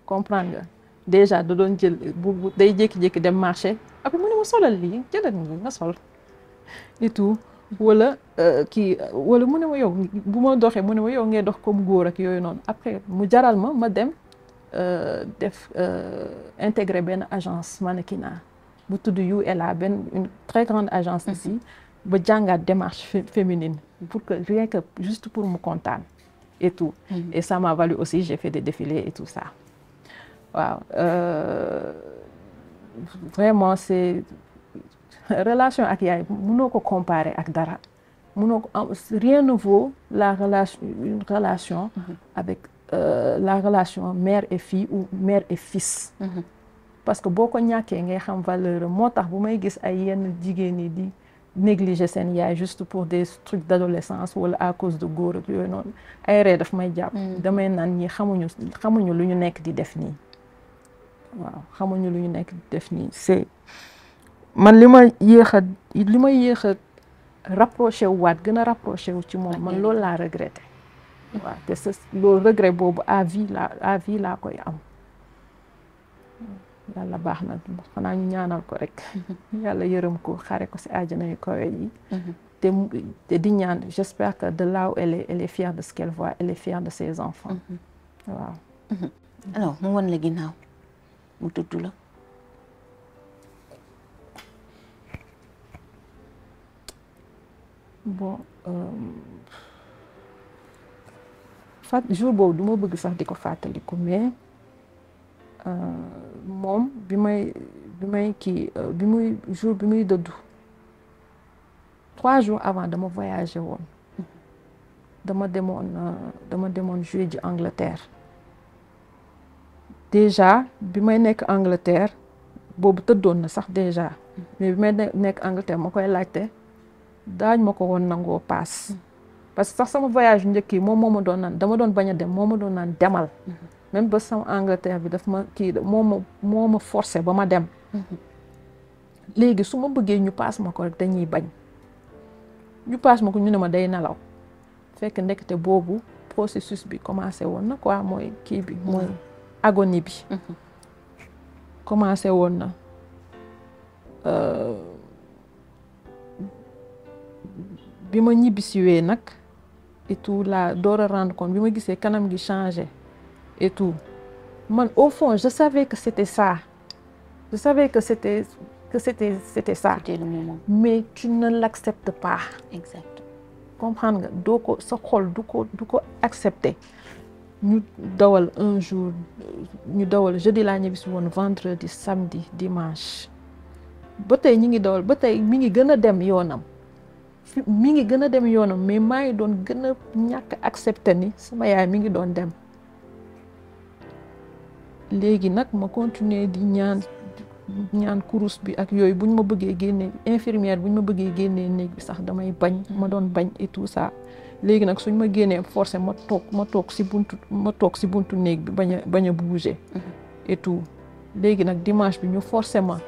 comprendre nga déjà da doon jël bu day jékki-jékki dem marché après mu ne ma solal lii jëlal nii nga sol et tout. wala wala mu ne ma yow bu ma doxee mu ne ma yow ngay dox comme góor ak yooyu noonu après mu jaral ma dem intégrer benn agence mannequinat bu tudd ULA une très grande agence ici ba jàngaat démarche féminine pour que rien que juste pour mu kontaan et tout. Et ça m'a valu aussi, j'ai fait des défilés et tout ça. Waaw vraiment c'est relation ak yaay mënoo ko comparer ak dara mënoo ko rien ne vaut une relation avec la relation mère et fille ou mère et fils. Parce que boo ko ñàkkee ngay xam valeur moo tax bu may gis ay yenn jigéen ñi di négliger seen yaay juste pour des trucs d'adolescence wala à cause de góor ak yooyu noonu ay ree daf may jàpp. damay naan ñi xamuñu lu ñu nekk di def nii. waaw xamuñu lu ñu nekk di def nii c'est man li ma yéex a rapproché wu waat gën a rapproché wu ci moom man loolu laa regretté. waaw te loolu regret boobu à vie laa koy am. yàlla baax na xanaa ñu ñaanal ko rek. yàlla yërëm ko xare ko ci àjjana yu kawe yi. te di ñaan j'espère que de là où elle est fière de ce qu'elle voit, elle est fière de ses enfants. waaw. alors mu wan la ginnaaw mu tudd la. bon jour boobu du ma bëgg sax di ko fàttaliku mais moom bi muy dëddu 3 jours avant dama voyagé woon dama demoon jouer ji Angleterre déjà bi may nekk Angleterre boobu tëddoon na sax déjà mais bi may nekk Angleterre ma koy laajte daañ ma ko woon nangoo paas parce que sax sama voyage njëkk yi moom moo ma doon naan dama doon bañ a dem moo ma doon naan demal même ba sama Angleterre bi daf ma kii moo ma forcé ba ma dem léegi su ma bëggee ñu paas ma ko rek dañuy bañ ñu paas ma ko ñu ne ma day nelaw fekk ndekete boobu processus bi commencé woon na quoi mooy kii bi mooy agonie bi commencé woon na bi ma ñibbisiwee nag et tout la door a rendre compte bi ma gisee kanam gi changé et tout man au fond je savais que c'était ça je savais que c'était ça C'était le moment. mais tu ne l'acceptes pas. Exact. comprendre nga doo ko sa xol du ko accepter ñu dawal un jour ñu dawal jeudi laa ñibbisi woon vendredi samedi dimanche ba tey ñi ngi dawal ba tey mi ngi gën a dem yoonam mais maa ngi doon gën a ñàkk accepter ni sama yaay mi ngi doon dem léegi nag ma continuer di ñaan kurus bi ak yooyu buñ ma bëggee génnee infirmière buñ ma bëggee génnee néeg bi sax damay bañ ma doon bañ et tout ça léegi nag suñ ma génnee forcé ma toog si buntu néeg bi bañ a bouger et tout léegi nag dimanche bi ñu forcé ma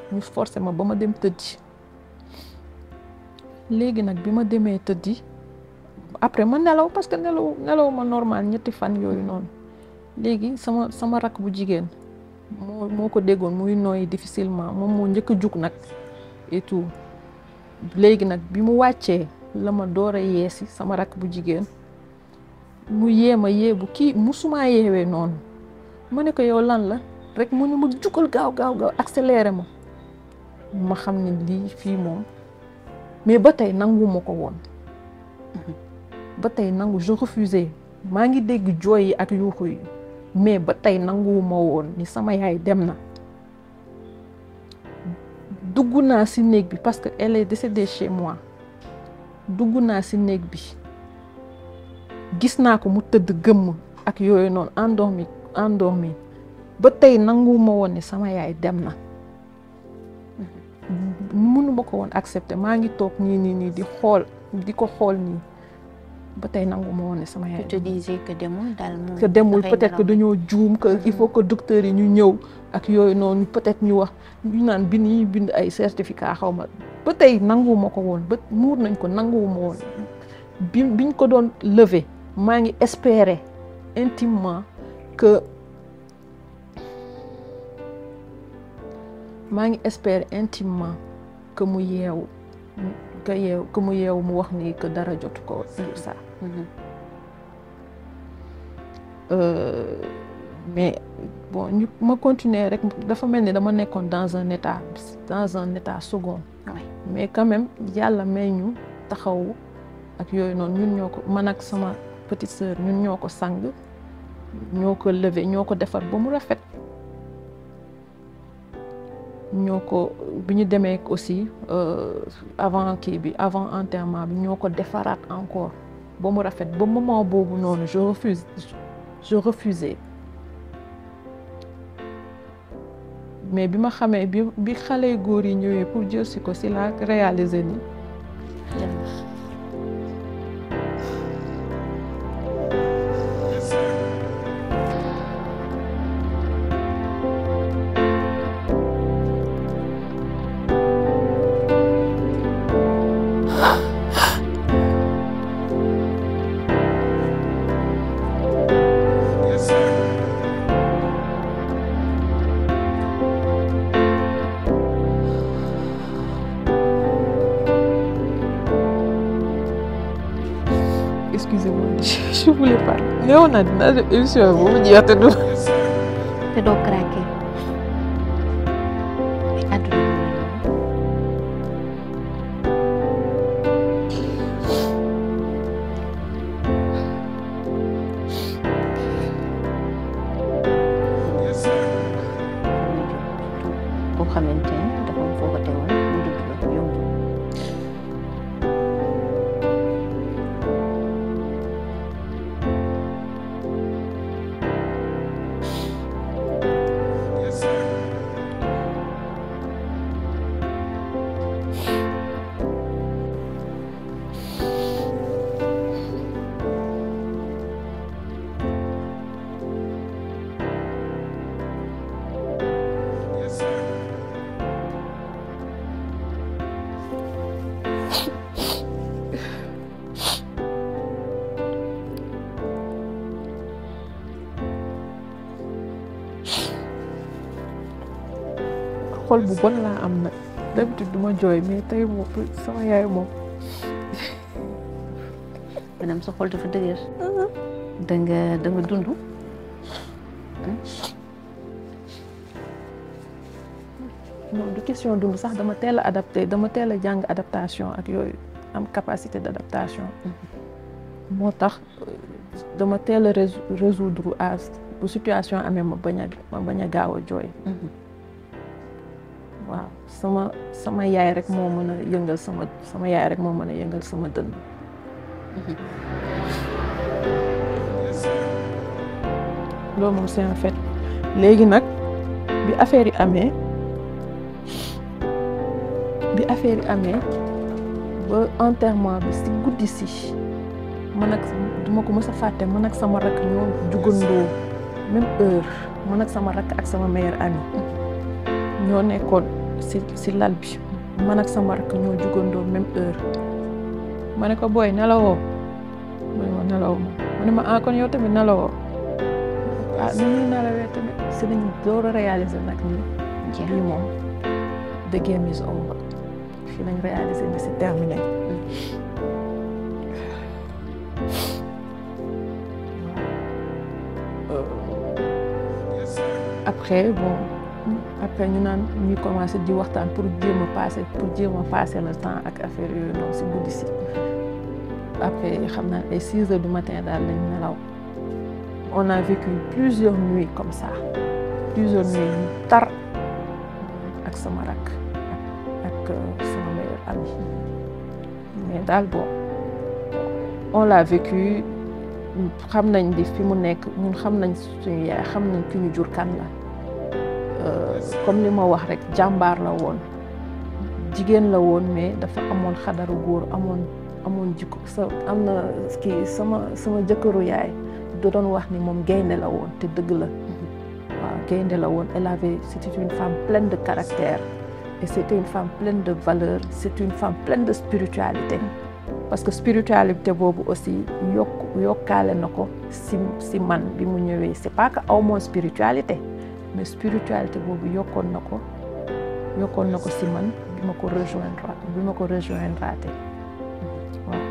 ba ma dem tëddi léegi nag bi ma demee tëddi après ma nelaw parce que nelaw ma normal 2 fan yooyu noonu léegi sama rakk bu jigéen moo ko déggoon muy nooyi difficilement moom moo njëkk a jug nag et tout léegi nag bi mu wàccee la ma door a yeesi sama rakk bu jigéen mu yee bu kii musuma yeewee noonu ma ne ko yow lan la rek mu ne ma jugal gaaw accéléré ma xam ne lii fii moom mais ba tey nanguwuma ko woon ba tey je refusais maa ngi dégg jooy yi ak yuuxu yi mais ba tey nanguwuma woon ni sama yaay dem na dugg naa si néeg bi parce que elle est décédée chez moi dugg naa si néeg bi gis naa ko mu tëdd gëmm ak yooyu noonu endormi ba tey nanguwuma woon ni sama yaay dem na mënuma ko woon accepter maa ngi toog nii di ko xool nii ba tey nanguwuma woon ni sama yaay. Tu te disais que demul daal moom. que demul peut-être que dañoo juum que il faut que docteur yi ñu ñëw ak yooyu noonu peut-être ñu wax ñu naan bind ay certificat xaw ma ba tey nanguwuma ko woon ba muur nañ ko nanguwuma woon biñ ko doon lever maa ngi espérer intimement que mu yeewu mu wax ni que dara jotu ko tout ça. Mais bon ma continuer rek dafa mel ni dama nekkoon dans un état second. mais quand même yàlla may ñu taxaw ak yooyu noonu ñun ñoo ko man ak sama petite sœur ñun ñoo ko sang ñoo ko lever ñoo ko defar ba mu rafet ñoo ko bi ñu demee aussi avant kii bi avant enterrement bi ñoo ko defaraat encore ba mu rafet ba moment boobu noonu je refusais mais bi ma xamee bi xale góor yi ñëwee pour jël si ko si la réaliser ni excusez-moi je voulais pas néew na dina def émission boobu jeex te doo craqué àdduna koo xamante ne dafa am foo ko teewoon mu dëgg la yomb xol bu bon laa am nag d'habitude du ma jooy mais tey moom sama yaay moom maanaam sa xol dafa dëgër da nga dund non du question dund sax dama teel a adapté dama teel a jàng adaptation ak yooyu am capacité d'adaptation moo tax dama teel a résoudre à bu situation amee ma bañ a gaaw a jooy waaw sama yaay rek moo mën a yëngal sama yaay rek moo mën a yëngal sama dënn loolu moom c'est un fait léegi nag bi affaire yi amee ba enterrement bi si guddi si man ak duma ko mës a fàtte man ak sama rakk ñoo jugandoo même heure man ak sama rakk ak sama meilleure amie ñoo nekkoon si lal bi man ak sama rakk ñoo jugandoo même heure ma ne ko booy nelawoo mu ne ma nelawoo ma ne ma ah kon yow tamit nelawoo ah ni ñuy nelawee tamit si lañ door a réaliser nag ni lii moom the game is over fii lañ réaliser ni c'est terminé après ñu naan ñuy commencé di waxtaan pour jéem a passer le temps ak affaire yooyu noonu si guddi si après xam naa ay 6 heures du matin daal lañ nelaw on a vécu plusieurs nuits comme ça plusieurs nuits yu tar ak sama rakk ak sama meilleure amie mais daal bon on l'a vécu xam nañ di fi mu nekk ñun xam nañ suñu yaay xam nañ ki ñu jur kan la comme li ma wax rek jàmbaar la woon jigéen la woon mais dafa amoon xadaru góor amoon jikko am na kii sama jëkkëru yaay da doon wax ni moom gaynde la woon te dëgg la waaw gaynde la woon c'était une femme pleine de caractère et c'était une femme pleine de valeurs c'est une femme pleine de spiritualité parce que spiritualité boobu aussi yokkaale na ko si man bi mu ñëwee c'est pas que aw moon spiritualité mais spiritualité boobu yokkoon na ko si man bi ma ko rejoindre waaw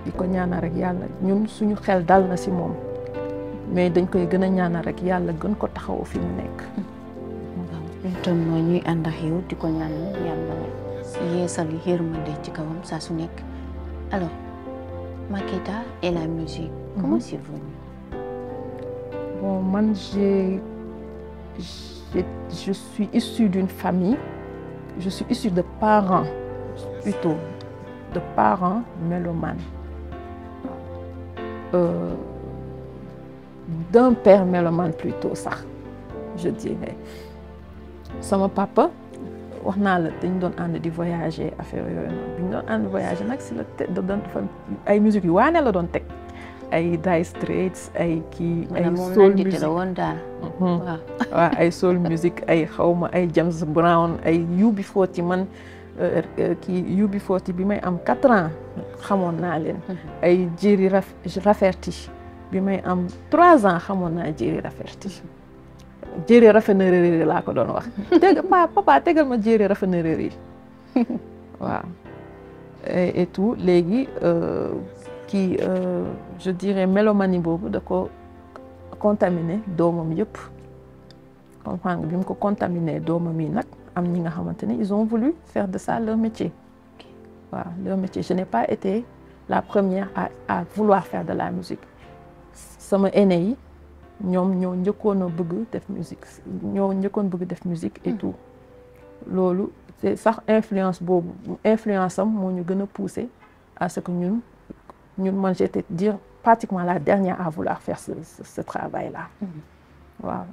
di ko ñaanal rek yàlla ñun suñu xel dal na si moom mais dañ koy gën a ñaanal rek yàlla gën ko taxawu fi mu nekk. waaw ñun tam ñuy ànd ak yow di ko ñaanal yàlla yeesal yërmande ci kawam saa su nekk alors Maketa et la musique, comment c'est venu? Bon, moi, je suis issue d'une famille, je suis issue de parents, plutôt, de parents mélomanes. D'un père mélomane plutôt, ça, je dirais. Sama papa, wax naa la dañ doon ànd di voyager affaire yooyu noonu bi ñu doon ànd voyager nag si la doon ay musique yu waane la doon teg ay Dire Straits ay kii ay soul music la woon daal waaw ay soul music ay xawma ay James Brown ay UB40 man kii UB40 bi may am 4 ans xamoon naa leen ay Jerry Rafferty bi may am 3 ans xamoon naa Jerry Rafferty Jerry Rafferty laa ko doon wax papa tegal ma Jerry Rafferty waaw et tout léegi kii je dirais mélomanie boobu da ko contaminé doomam yëpp comprendre bi mu ko contaminé doomam yi nag am ñi nga xamante ne ils ont voulu faire de ça leur métier waaw leur métier je n'ai pas été la première à vouloir faire de la musique sama aîné yi ñoom ñoo njëkkoon a bëgg def musique ñoo njëkkoon bëgg def musique et tout loolu c'est sax influence boobu influence am moo ñu gën a poussé à ce que ñun man j'étais dire pratiquement la dernière à vouloir faire ce travail là waaw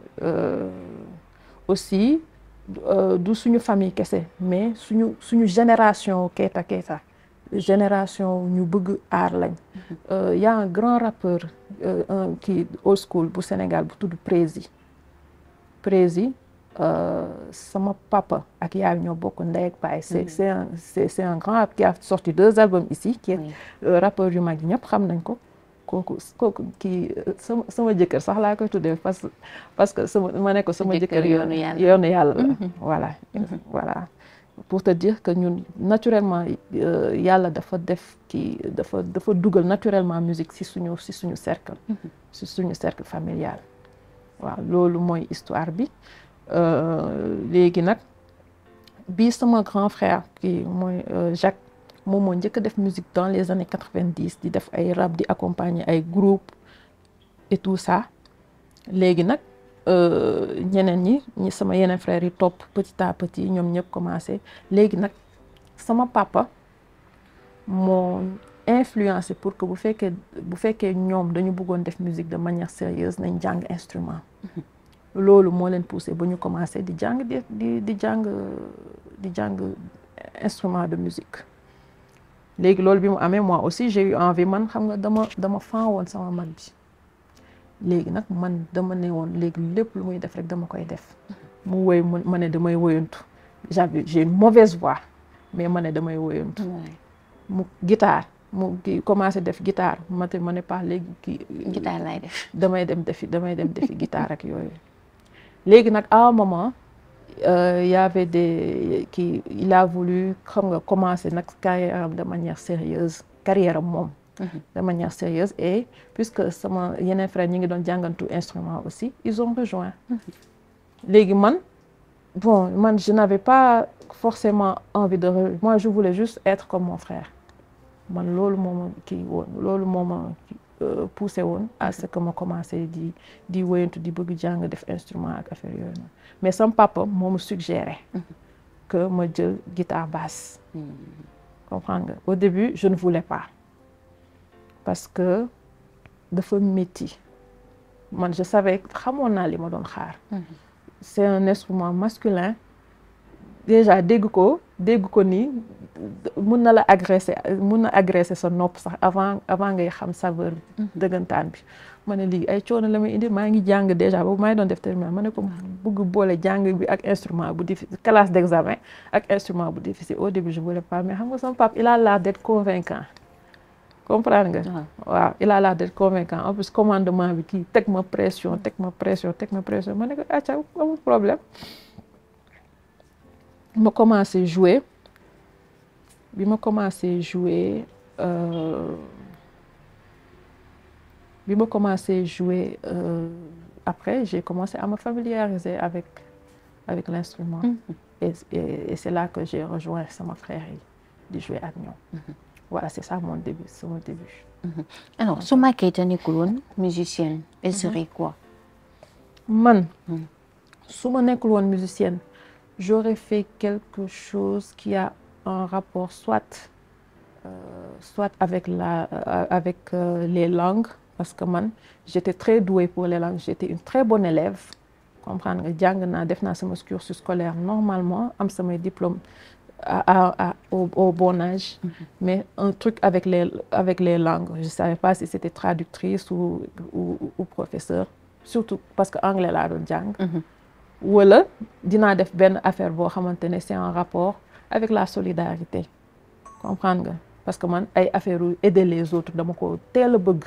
aussi du suñu famille kese mais suñu génération Keita génération ñu bëgg aar lañ y a un grand rappeur qui old school bu Sénégal bu tudd Prési sama papa ak yaay ñoo bokk ndey ak baay c'est un grand qui a sorti 2 albums ici qui est rappeur yu mag yi ñëpp xam nañ ko kooku kii sama jëkkër sax laa koy tuddee parce que ma ne ko sama jëkkër yoonu yàlla la voilà pour te dire que ñun naturellement yàlla dafa def kii dafa dugal naturellement musique si suñu cercle familial waaw loolu mooy histoire bi léegi nag bii sama grand frère kii mooy Jacques moom moo njëkk a def musique dans les années 90 di def ay rap di accompagner ay groupe et tout ça léegi nag ñeneen ñi sama yeneen frères yi topp petit à petit ñoom ñëpp commencé léegi nag sama papa moo influencé pour que bu fekkee ñoom dañu bëggoon def musique de manière sérieuse nañ jàng instrument loolu moo leen poussé ba ñu commencé di jàng instrument de musique léegi loolu bi mu amee moi aussi j'ai eu envie man xam nga dama fan woon sama mag bi léegi nag man dama ne woon léegi lépp lu muy def rek dama koy def mu woy ma ne damay woyantu j'ai une mauvaise voix mais ma ne damay woyantu mu guitare mu kii commencé def guitare ma ne pas léegi kii guitare lay def damay dem defi guitare ak yooyu léegi nag à un moment y avait il a voulu xam nga commencer nag carrière am de manière sérieuse carrière am moom de manière sérieuse et puisque sama yeneen frère ñi ngi doon jàngantu instrument aussi ils ont rejoint léegi man je n'avais pas forcément envie moi je voulais juste être comme mon frère man loolu moo ma kii woon loolu moo ma poussé woon à ce que ma commencé di woyantu di bëgg jàng def instrument ak affaire yooyu noonu mais sama papa moo ma suggéré que ma jël guitare basse comprendre nga au début je ne voulais pas parce que dafa métti man je savais xamoon naa li ma doon xaar c'est un instrument masculin déjà dégg ko nii mun na agresser sa nopp sax avant ngay xam saveur dëggantaan bi ma ne lii ay coono la may indi maa ngi jàng déjà boobu maa ngi doon def terminal ma ne ko bëgg boole jàng bi ak instrument bu difficile classe d'examen ak instrument bu difficile au début je voulais pas mais xam nga sama papa il a l'air d'être convaincant comprendre nga waaw il a l'air d'être convaincant en plus commandement bi kii teg ma pression ma ne ko acca amul problème ma commencé jouer bi ma commencé jouer après j'ai commencé à me familiariser avec l'instrument et c'est là que j'ai rejoint sama frère yi di jouer ak ñoom voilà c'est ça mon début, c'est mon début. Alors Souma Keita nekkul woon musicienne, elle serait quoi? Man su ma nekkul woon musicienne j'aurais fait quelque chose qui a un rapport soit avec les langues, parce que man j'étais très douée pour les langues, j'étais une très bonne élève, comprendre nga jàng naa def naa sama cursus scolaire normalement am samay diplôme au bon âge. Mais un truc avec les langues, je savais pas si c'était traductrice ou professeur, surtout parce que anglais laa doon jàng. Wala dinaa def benn affaire boo xamante ne c'est en rapport avec la solidarité, comprendre nga, parce que man ay affaire yu aider les autres dama ko teel a bëgg.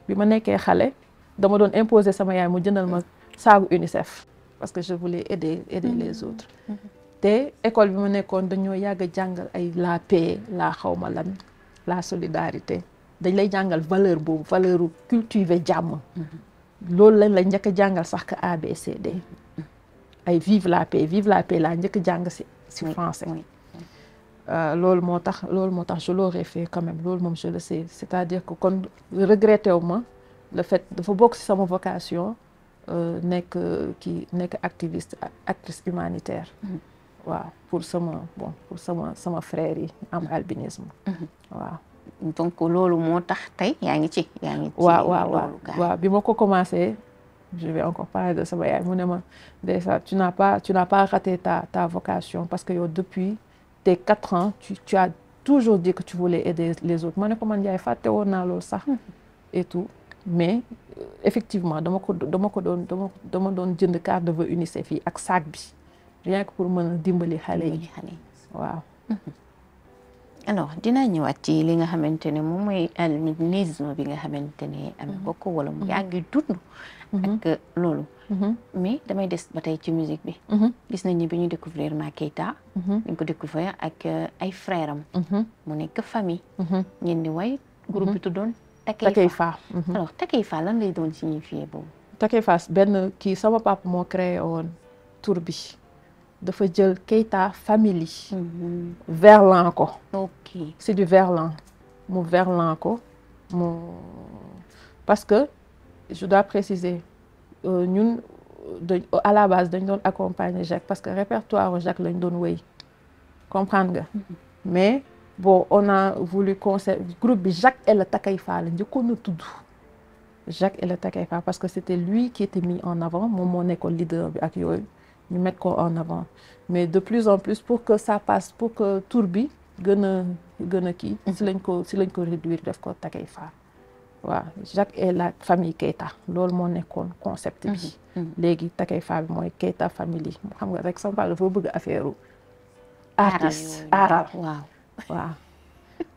Bi ma nekkee xale dama doon imposer sama yaay mu jëndal ma saagu UNICEF parce que je voulais aider les autres. te école bi ma nekkoon dañoo yàgg a jàngal ay la paix la xawma lan la solidarité dañ lay jàngal valeur boobu valeur cultiver jàmm. Loolu lañ la njëkk a jàngal sax que ABCD. ay vive la paix laa njëkk a jàng si français. loolu moo tax je l'aurais fait quand même loolu moom je le sais, c'est-à-dire que kon regretté wu ma le fait dafa bokk si sama vocation nekk actrice humanitaire. waaw pour sama frère yi am albinisme. waaw donc loolu moo tax tey yaa ngi ci. waaw bi ma ko commencé je vais encore parler de sama yaay mu ne ma déjà tu n'as pas raté ta vocation parce que yow depuis tes 4 ans tu as toujours dit que tu voulais aider les autres ma ne ko man yaay fàtte woon naa loolu sax et tout mais effectivement dama doon jënd carte de vœux UNICEF yi ak sac bi rien que pour mën a dimbali xale yi waaw. alors dinaa ñëwaat ci li nga xamante ne moom mooy albinisme bi nga xamante ne am nga ko wala mu yàgg dund ak loolu. mais damay des ba tey ci musique bi. gis nañ ni bi ñu découvrir Ma Keita. dañ ko découvrir ak ay frères am. mu nekk famille. ngeen di way groupe bi tuddoon Takeifa. alors Takeifa lan lay doon signifier boobu. Takeifa benn kii sama papa moo créé woon tur bi. dafa jël Keita famille. verlan ko. ok c'est du verlan mu verlan ko mu parce que je dois préciser ñun à la base dañ doon accompagner Jacques parce que répertoire Jacques lañ doon wéy comprendre nga. mais bon on a voulu conserver groupe bi Jacques et le Takeifa la njëkkoon a tudd. Jacques et le Takeifa parce que c'était lui qui était mis en avant moom moo nekkoon leader bi ak yooyu. ñu mettre ko en avant mais de plus en plus pour que ça passe pour que tour bi gën a kii si lañ ko réduire def ko Takeifa waaw Jacques et la famille Keita loolu moo nekkoon concept bi léegi Takeifa bi mooy Keita famille xam nga rek sama dafa bëgg affaire artiste aaral waaw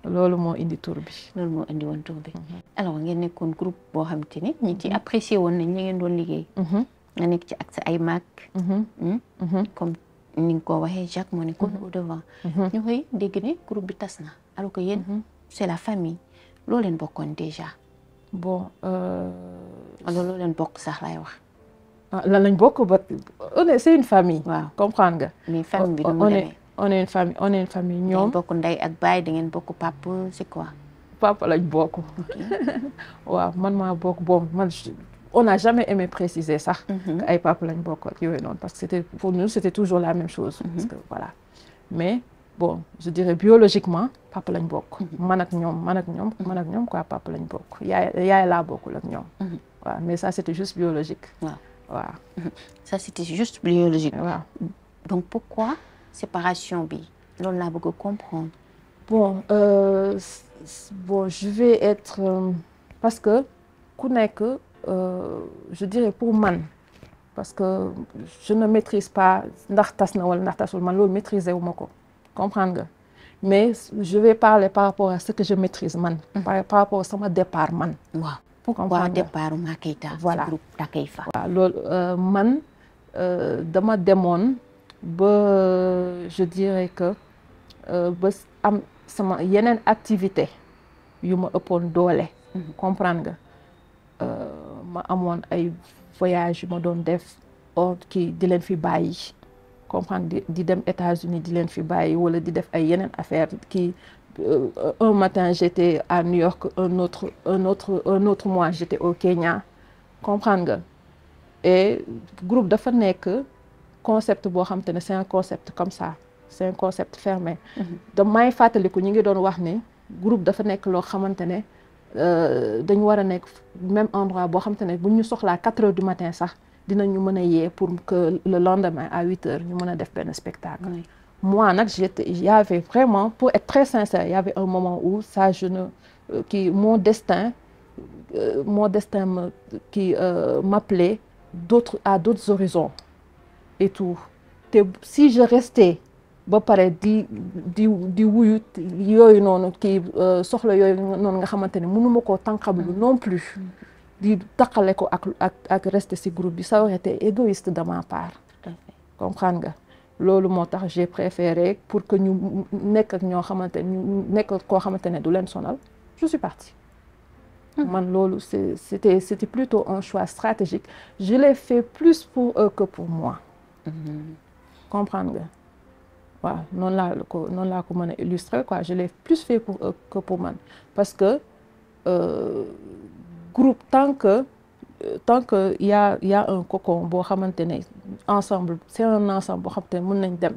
loolu moo indi tour bi loolu moo indi woon tour bi alors ngeen nekkoon groupe boo xam te ni ñi ci apprécié woon nañ li ngeen doon liggéey nga nekk ci ak sa ay mag. comme ni nga ko waxee Jacques moo nekkoon au devant. ñu koy dégg ne groupe bi tas na alors que yéen c'est la famille loo leen bokkoon déjà. bon. loolu leen bokk sax laay wax. lan lañ bokk ba c'est une famille. waaw comprendre nga. mais famille bi nu mu demee. on est une famille ñoom. bokk ndey ak baay da ngeen bokk papa c'est quoi. papa lañ bokk. waaw man maa bokk bon man. On n'a jamais aimé préciser ça, ay papa lañ bokk ak yooyu noonu parce que c'était pour nous c'était toujours la même chose. Parce que voilà mais bon je dirais biologiquement papa lañ bokk. man ak ñoom quoi papa lañ bokk yaay laa bokkul ak ñoom. waaw mais ça c'était juste biologique. waaw ça c'était juste biologique. waaw donc pourquoi séparation bi loolu laa bëgg a comprendre. bon je vais être parce que ku nekk. Je dirais pour man parce que je ne maîtrise pas ndax tas na wala ndax tasul man loolu maîtriser wu ma ko comprendre nga mais je vais parler par rapport à ce que je maîtrise man. par rapport sama départ man. waaw pourquoi départ Ma Keita. voilà groupe Takeifa. waaw loolu man dama demoon ba je dirais que ba am sama yeneen activité yu ma ëppoon doole. comprendre nga. ma amoon ay voyage yu ma doon def kii di leen fi bàyyi comprendre di dem États-Unis di leen fi bàyyi wala di def ay yeneen affaire kii un matin j'étais à New York, un autre mois j'étais au Kenya, comprendre nga. Et groupe dafa nekk concept boo xam te ne c'est un concept comme ça, c'est un concept fermé. Damay fàttaliku ñu ngi doon wax ne groupe dafa nekk loo xamante ne dañu war a nekk même endroit boo xamante ne bu ñu soxlaa 4 heures du matin sax dinañu mën a yee pour que le lendemain à 8 heures ñu mën a def benn spectacle. Moi nag il y avait vraiment, pour être très sincère, il y avait un moment où ça mon destin m'appelait à d'autres horizons et tout. Si je restais ba pare di wuyu yooyu noonu soxla yooyu noonu nga xamante ne mënuma koo tànqablu non plus di taqale ko ak rester ci groupe bi, ça aurait été égoïste de ma part. Comprendre nga. Loolu moo tax j'ai préféré pour que ñu nekk ak ñoo xamante ñu nekk koo xamante ne du leen sonal, je suis partie. Man loolu c'était plutôt un choix stratégique. Je l'ai fait plus pour eux que pour moi. Comprendre nga. Waaw noonu laa ko mën a illustrer quoi. Je l'ai plus fait pour eux que pour man, parce que groupe tant que y a un cocon boo xamante ne ensemble, c'est un ensemble boo xamante ne mën nañ dem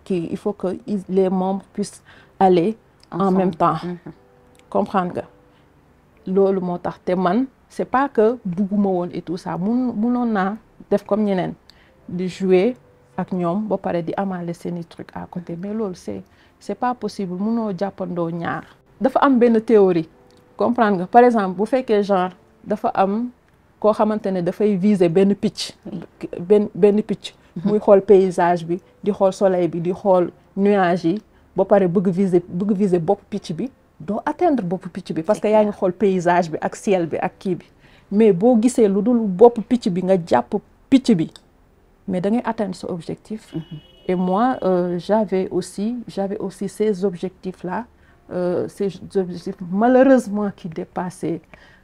il faut que les membres puissent aller ensemble. En même temps. Comprendre nga. Loolu moo tax te man c'est pas que bugguma woon et tout ça, mënoon naa def comme ñeneen di jouer ak ñoom ba pare di amaale seeni truc à côté, mais loolu c'est pas possible. Mënoo jàppandoo ñaar. Dafa am benn théorie, comprendre nga. Par exemple bu fekkee genre dafa am koo xamante ne dafay viser benn picc muy xool paysage bi, di xool soleil bi, di xool nuages yi, ba pare bëgg viser bopp picc bi, doo atteindre bopp picc bi parce que yaa ngi xool paysage bi ak ciel bi ak kii bi. Mais boo gisee lu dul bopp picc bi nga jàpp picc bi, mais da ngay atteindre ce objectif. Et moi j'avais aussi ces objectifs là, ces objectifs malheureusement qui dépassaient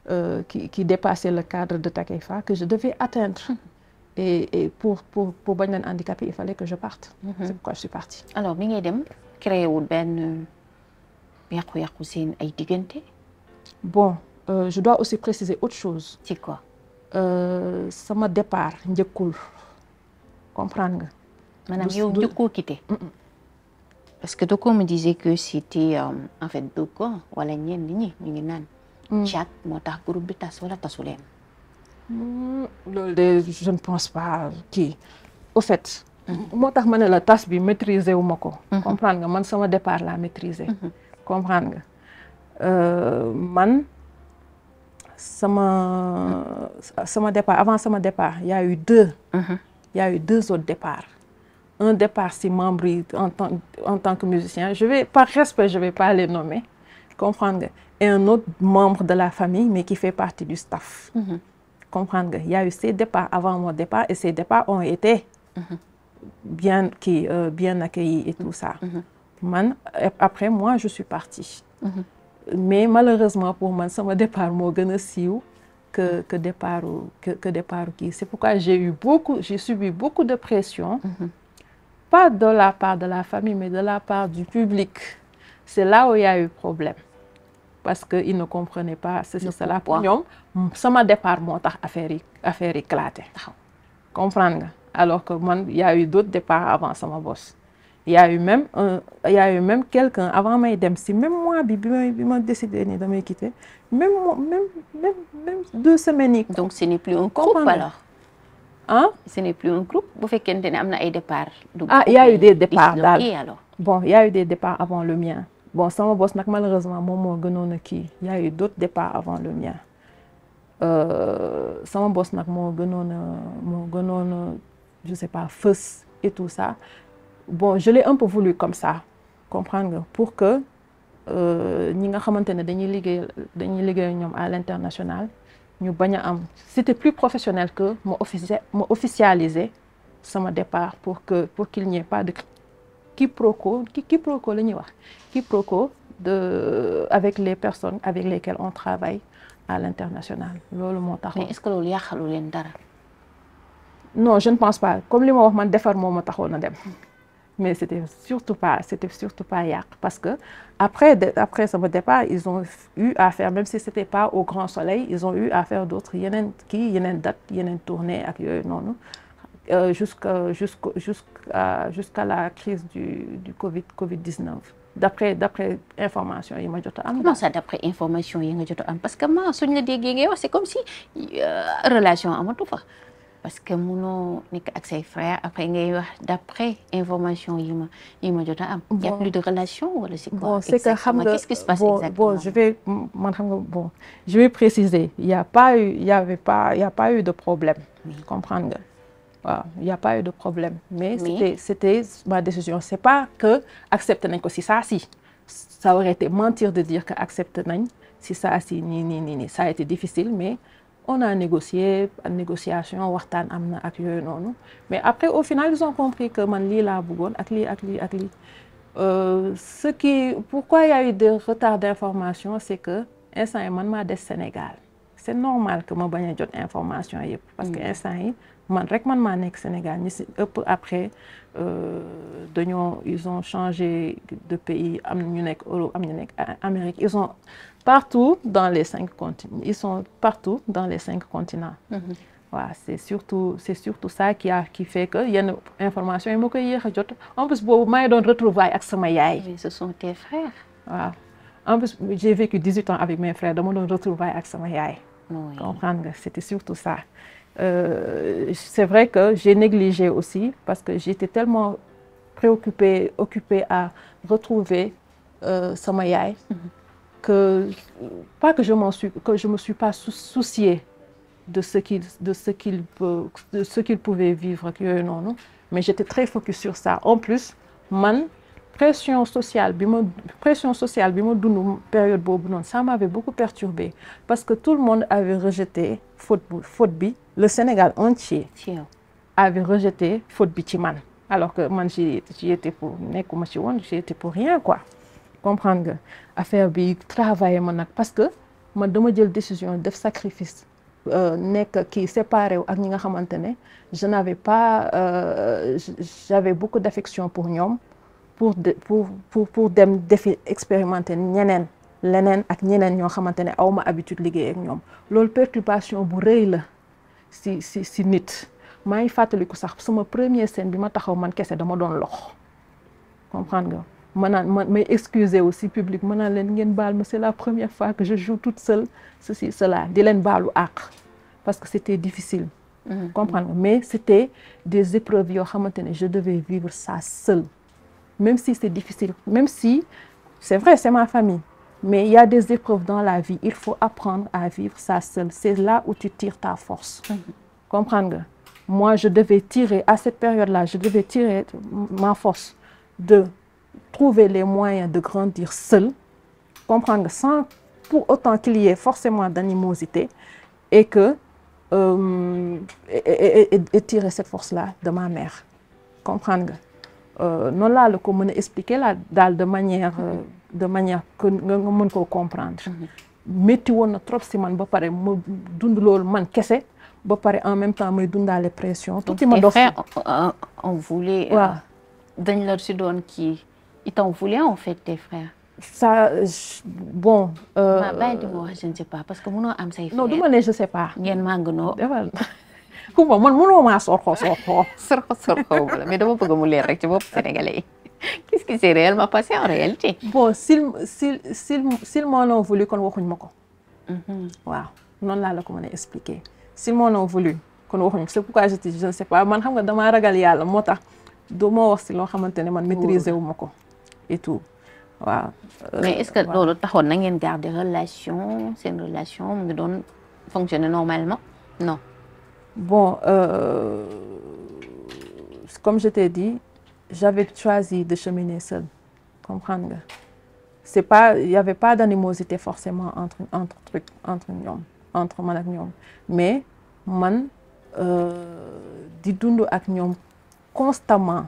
le cadre de Takeifa, que je devais atteindre. Et pour bañ leen handicapé, il fallait que je parte. C'est pourquoi je suis partie. Alors bi ngay dem créé wul benn yàqu-yàqu seen ay diggante? Bon, je dois aussi préciser autre chose. C'est quoi? Sama départ njëkkul, comprendre nga. Maanaam yow njëkkoo quitté. Parce que Doko me disait que c'était en fait Doko wala ñenn ñi ñu ngi naan chat moo tax groupe bi tas wala tasu leen. Loolu de je ne pense pas kii. Au fait moo tax ma ne la tas bi maîtriser wu ma ko. Comprendre nga, man sama départ laa maîtriser. Comprendre nga. Man sama départ, avant sama départ, il y a eu deux autres départs. Un départ si membre en tant que musicien, par respect, je vais pas les nommer, comprendre nga. Et un autre membre de la famille, mais qui fait partie du staff. Comprendre nga. Il y a eu ces départs avant mon départ, et ces départs ont été bien accueillis et tout ça. Après moi, je suis partie. Mais malheureusement pour moi, sama départ moo gën a siiw que départ kii. C'est pourquoi j'ai subi beaucoup de pression. Pas de la part de la famille, mais de la part du public. C'est là où il y a eu problème. Parce qu'ils ne comprenaient pas ceci, cela. Pour ñoom, sama départ moo tax affaire éclaté. Comprendre nga? Alors que man, il y a eu d'autres départs avant sama boss. Il y a eu même quelqu'un avant may dem si même mois bi ma décidé ni damay quitter, même 2 semaines yi. Donc ce n'est plus un groupe alors? Hein? Ce n'est plus un groupe bu fekkente ne am na ay départs. Il y a eu des départs daal. Alors. Bon, il y a eu des départs avant le mien. Bon, sama boss nag malheureusement moom moo gënoon a kii. Il y a eu d'autres départs avant le mien. Sama boss nag moo gënoon a je sais pas fës et tout ça. Bon, je l'ai un peu voulu comme ça, comprendre nga, pour que ñi nga xamante ne dañuy liggéey ñoom à l'international ñu bañ a am. C'était plus professionnel que ma officialiser sama départ pour qu'il n'y ait pas de quiproquo la ñuy wax, quiproquo avec les personnes avec lesquelles on travaille à l'international. Loolu moo tax. Mais est-ce que loolu yàqalu leen dara? Non, je ne pense pas. Comme li ma wax man defar moo ma taxoon a dem. mais c'était surtout pas yàq parce que après ce départ ils ont eu à faire, même si c'était pas au grand soleil, ils ont eu à faire d'autres yeneen date yeneen tournée ak yooyu noonu jusqu'à la crise du Covid-19 d'après information yi ma jot a am. Comment ça d'après information yi nga jot a am parce que ma suñ la déggee ngay wax c'est comme si relation amatu fa. Parce que munoo nekk ak say frères après ngay wax d'après information yi ma jot a am. Il y a plus de relation wala c'est quoi? Bon, c'est que xam nga qu'est-ce qui se passe exactement? Bon, je vais préciser. Il y a pas eu de problème. Oui. Comprendre nga. Waaw, il y a pas eu de problème. Mais c'était ma décision. C'est pas que accepter nañ ko si ça si. Ça aurait été mentir de dire que accepter nañ si ça si nii. Ça a été difficile mais on a négocié, négociation, waxtaan am na ak yooyu noonu. Mais après, au final, ils ont compris que man lii laa bëggoon ak lii. Pourquoi il y a eu des retards d'information, c'est que instant yi man maa des Sénégal. C'est normal que ma bañ a jot information yëpp. Parce que instant yi man maa nekk Sénégal ñi si ëpp après ils ont changé de pays am ñu nekk Europe am ñu nekk Amérique. Ils sont partout dans les 5 continents. Ils sont partout dans les 5 continents. Voilà, c'est surtout ça qui fait que yenn information yi ma koy yéex a jot. En plus boobu maa ngi doon retrouvailles ak sama yaay. Mais ce sont tes frères. Waaw. En plus j'ai vécu 18 ans avec mes frères dama doon retrouvailles ak sama yaay. Oui. Comprendre nga, c'était surtout ça. C'est vrai que j'ai négligé aussi parce que j'étais tellement occupée à retrouver sama yaay. Que je me suis pas souciée de ce qu'il pouvait vivre ak yooyu noonu, mais j'étais très focus sur ça. En plus man pression sociale bi ma dund période boobu noonu, ça m'avait beaucoup perturbée parce que tout le monde avait rejeté faute bi, le Sénégal entier avait rejeté faute bi ci man, alors que man j'y étais pour nekkuma ci woon, j'y étais pour rien quoi. Comprendre nga affaire bi travailler ma nag parce que man dama jël décision def sacrifice nekk kii séparé wu ak ñi nga xamante ne j'avais beaucoup d'affection pour ñoom pour dem defi expérimenter leneen ak ñeneen ñoo xamante ne aw ma habitude liggéey ak ñoom. Loolu perturbation bu rëy la si nit. Maa ngi fàttaliku sax sama première scène bi ma taxaw man kese dama doon lox. Comprendre nga. may excuser aussi public ma naan leen ngeen baal ma, c'est la première fois que je joue toute seule ceci cela di leen baalu àq parce que c'était difficile. Comprendre nga, mais c'était des épreuves yoo xamante ne je devais vivre ça seule. Même si c'est difficile, même si c'est vrai c'est ma famille, mais il y a des épreuves dans la vie, il faut apprendre à vivre ça seule. C'est là où tu tires ta force. Comprendre nga. Moi je devais tirer à cette période-là, je devais tirer ma force de trouver les moyens de grandir seul, comprendre sans pour autant qu'il y ait forcément d'animosité et que et tirer cette force-là de ma mère, comprendre nga. Non là la ko mën a expliquer là daal de manière que nga mën koo comprendre. Métti woon na trop si man ba pare ma dund loolu man kese ba pare en même temps may dundaale pression. Donc tes frères on voulait. waaw dañ la si doon kii. Ils t'en voulaient en fait tes frères. Ça bon. Bàyyi di ma wax je ne sais pas parce que mënoo am say frères. Non du ma ne je sais pas. ngeen màgganoo. defal Kumba man mënoo maa sorxo. sorxo wala mais dama bëgg mu leer rek ci bopp sénégalais yi. Qu'est-ce qui s'est réellement passé en réalité? Bon s'ils m'en ont voulu kon waxuñ ma ko. Waaw noonu laa la ko mën a expliquer. S'ils m'en ont voulu kon waxuñ, c'est pourquoi je dis je ne sais pas man xam nga damaa ragal yàlla moo tax. du ma wax si loo xamante ne man maîtriser wu ma ko et tout waaw. Mais est-ce que loolu taxoon na ngeen garder relation seen relation mu ngi doon fonctionner normalement? Non. Bon comme je t'ai dit j'avais choisi de cheminer seule, comprendre nga. C'est pas, il y avait pas d'animosité forcément entre man ak ñoom, mais man di dund ak ñoom constamment.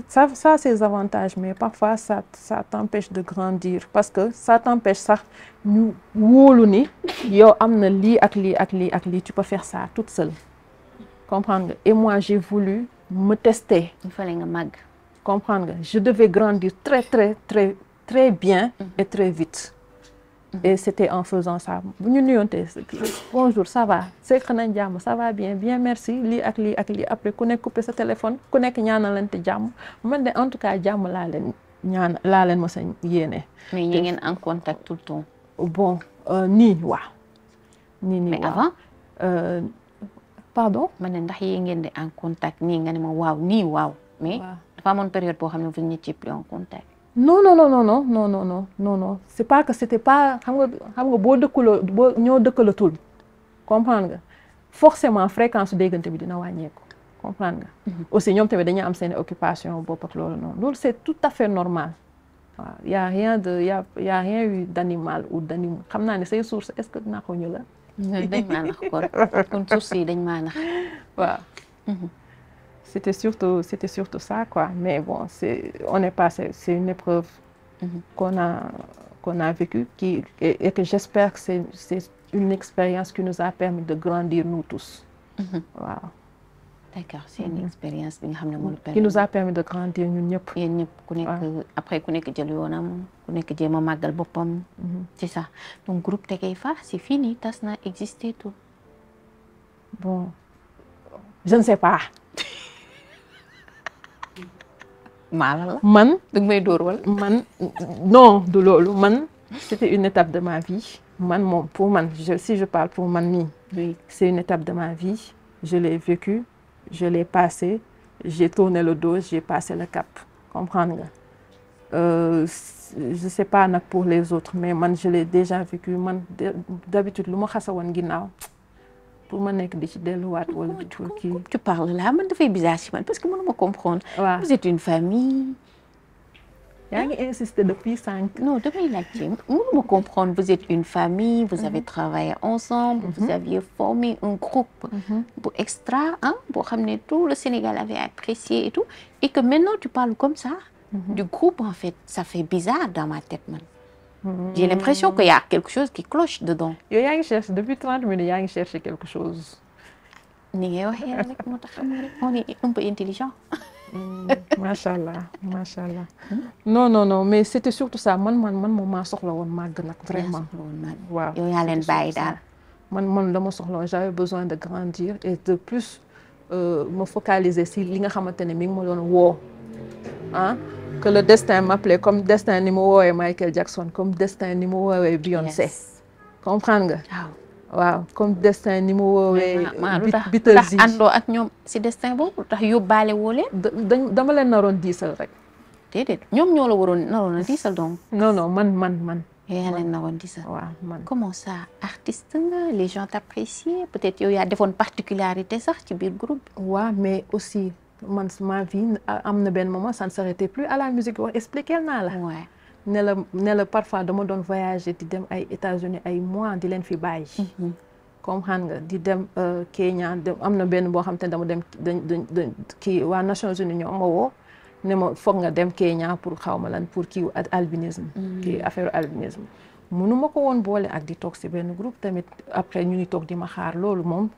Ça a ses avantages, mais parfois ça t'empêche de grandir parce que ça t'empêche sax ñu wóolu ni yow am na lii ak lii, tu peux faire ça toute seule. Comprendre nga. Et moi j'ai voulu me tester. il fallait nga màgg. Comprendre nga je devais grandir très bien et très vite. Et c'était en faisant ça bu ñu nuyontee bonjour ça va sekk nañ jàmm ça va bien merci lii ak lii après ku nekk coupé sa téléphone ku nekk ñaanalante jàmm man de en tout cas jàmm laa leen ma sa yéene. mais ñu ngeen en contact tout le temps. bon nii waaw. nii mais waaw. avant. pardon. ma ne ndax yee ngeen di en contact nii nga ne ma waaw nii waaw. mais dafa amoon période boo xam ne vous n'étiez plus en contact. non c'est pas que c'était pas xam nga boo ñoo dëkkalatul comprendre nga forcément fréquence déggante bi dina wàññeeku comprendre nga. aussi ñoom tamit dañuy am seen occupation bopp ak loolu noonu loolu c'est tout à fait normal waaw y a rien eu d'animal ou d'animal xam naa ne say source est-ce que naa ko ñu la. dañ maa nax kon source yi dañ maa nax waaw. C'était surtout ça, quoi. Mais bon, on est passé, c'est une épreuve qu'on a vécue et que j'espère que c'est une expérience qui nous a permis de grandir nous tous. Wow. D'accord, c'est une expérience qui nous a permis de grandir ñun ñëpp. Yéen ñëpp ku nekk après ku nekk jël yoonam ku nekk jéem a màggal boppam. C'est ça. Donc groupe Tekeifa, c'est fini, tas na existé tout. Bon, je ne sais pas. man may dóor wala man non du loolu man c'était une étape de ma vie man moom pour man si je parle pour man mii c'est une étape de ma vie je l'ai vécu je l'ai passé j'ai tourné le dos j'ai passé le cap comprendre nga je sais pas nag pour les autres mais man je l'ai déjà vécu man d'habitude lu ma xasa woon ginnaaw pour ma nekk di ci delluwaat wala di kii. tu parles là man dafay bizarre ci man parce que mënuma comprendre. waaw vous êtes une famille. yaa ngi insister depuis 5. non damay laajte mënuma comprendre vous êtes une famille. vous avez travaillé ensemble. vous aviez formé un groupe. bu extra ah boo xam ne tout le Sénégal avait apprécié et tout et que maintenant tu parles comme ça. du groupe en fait ça fait bizarre dans ma tête man. J'ai l'impression qu'il y a quelque chose qui cloche dedans. yow yaa ngi chercher depuis 30 minutes yaa ngi chercher quelque chose. ni ngay waxee rek moo tax on est un peu intelligent. macha allah. non mais c'était surtout ça man moom maa soxla woon màgg nag vraiment. waaw yow yaa leen bàyyi daal. man dama soxla woon j'avais besoin de grandir et de plus me focaliser si li nga xamante ne mi ngi ma doon woo ah. que le destin m'appelait comme destin ni mu woowee Michael Jackson comme destin ni mu woowee Beyoncé. comprendre nga. waaw comme destin ni mu woowee. Beatles yi àndoo ak ñoom si destin boobu tax yóbbaale woo leen. dama leen naroon diisal rek. déedéet ñoom ñoo la naroon a diisal donc. non man. yaa leen naroon diisal. waaw man. comment ça artiste nga les gens t'appréciaient peut-être yow yaa defoon particularité sax ci biir groupe. waaw mais aussi. man ma vie am na benn moment ça ne s'arrêtait plus à la musique wax expliquer naa la. ne la parfois dama doon voyager di dem ay États-Unis ay mois di leen fi bàyyi. comme xam nga di dem Kenya am na benn boo xam te ne dama dem kii waa Nations Unies ñoo ma woo ne ma foog nga dem Kenya pour xaw ma lan pour kii albinisme. kii affaire albinisme. mënu ma ko woon boole ak di toog si benn groupe tamit après ñu ngi toog di ma xaar loolu moom.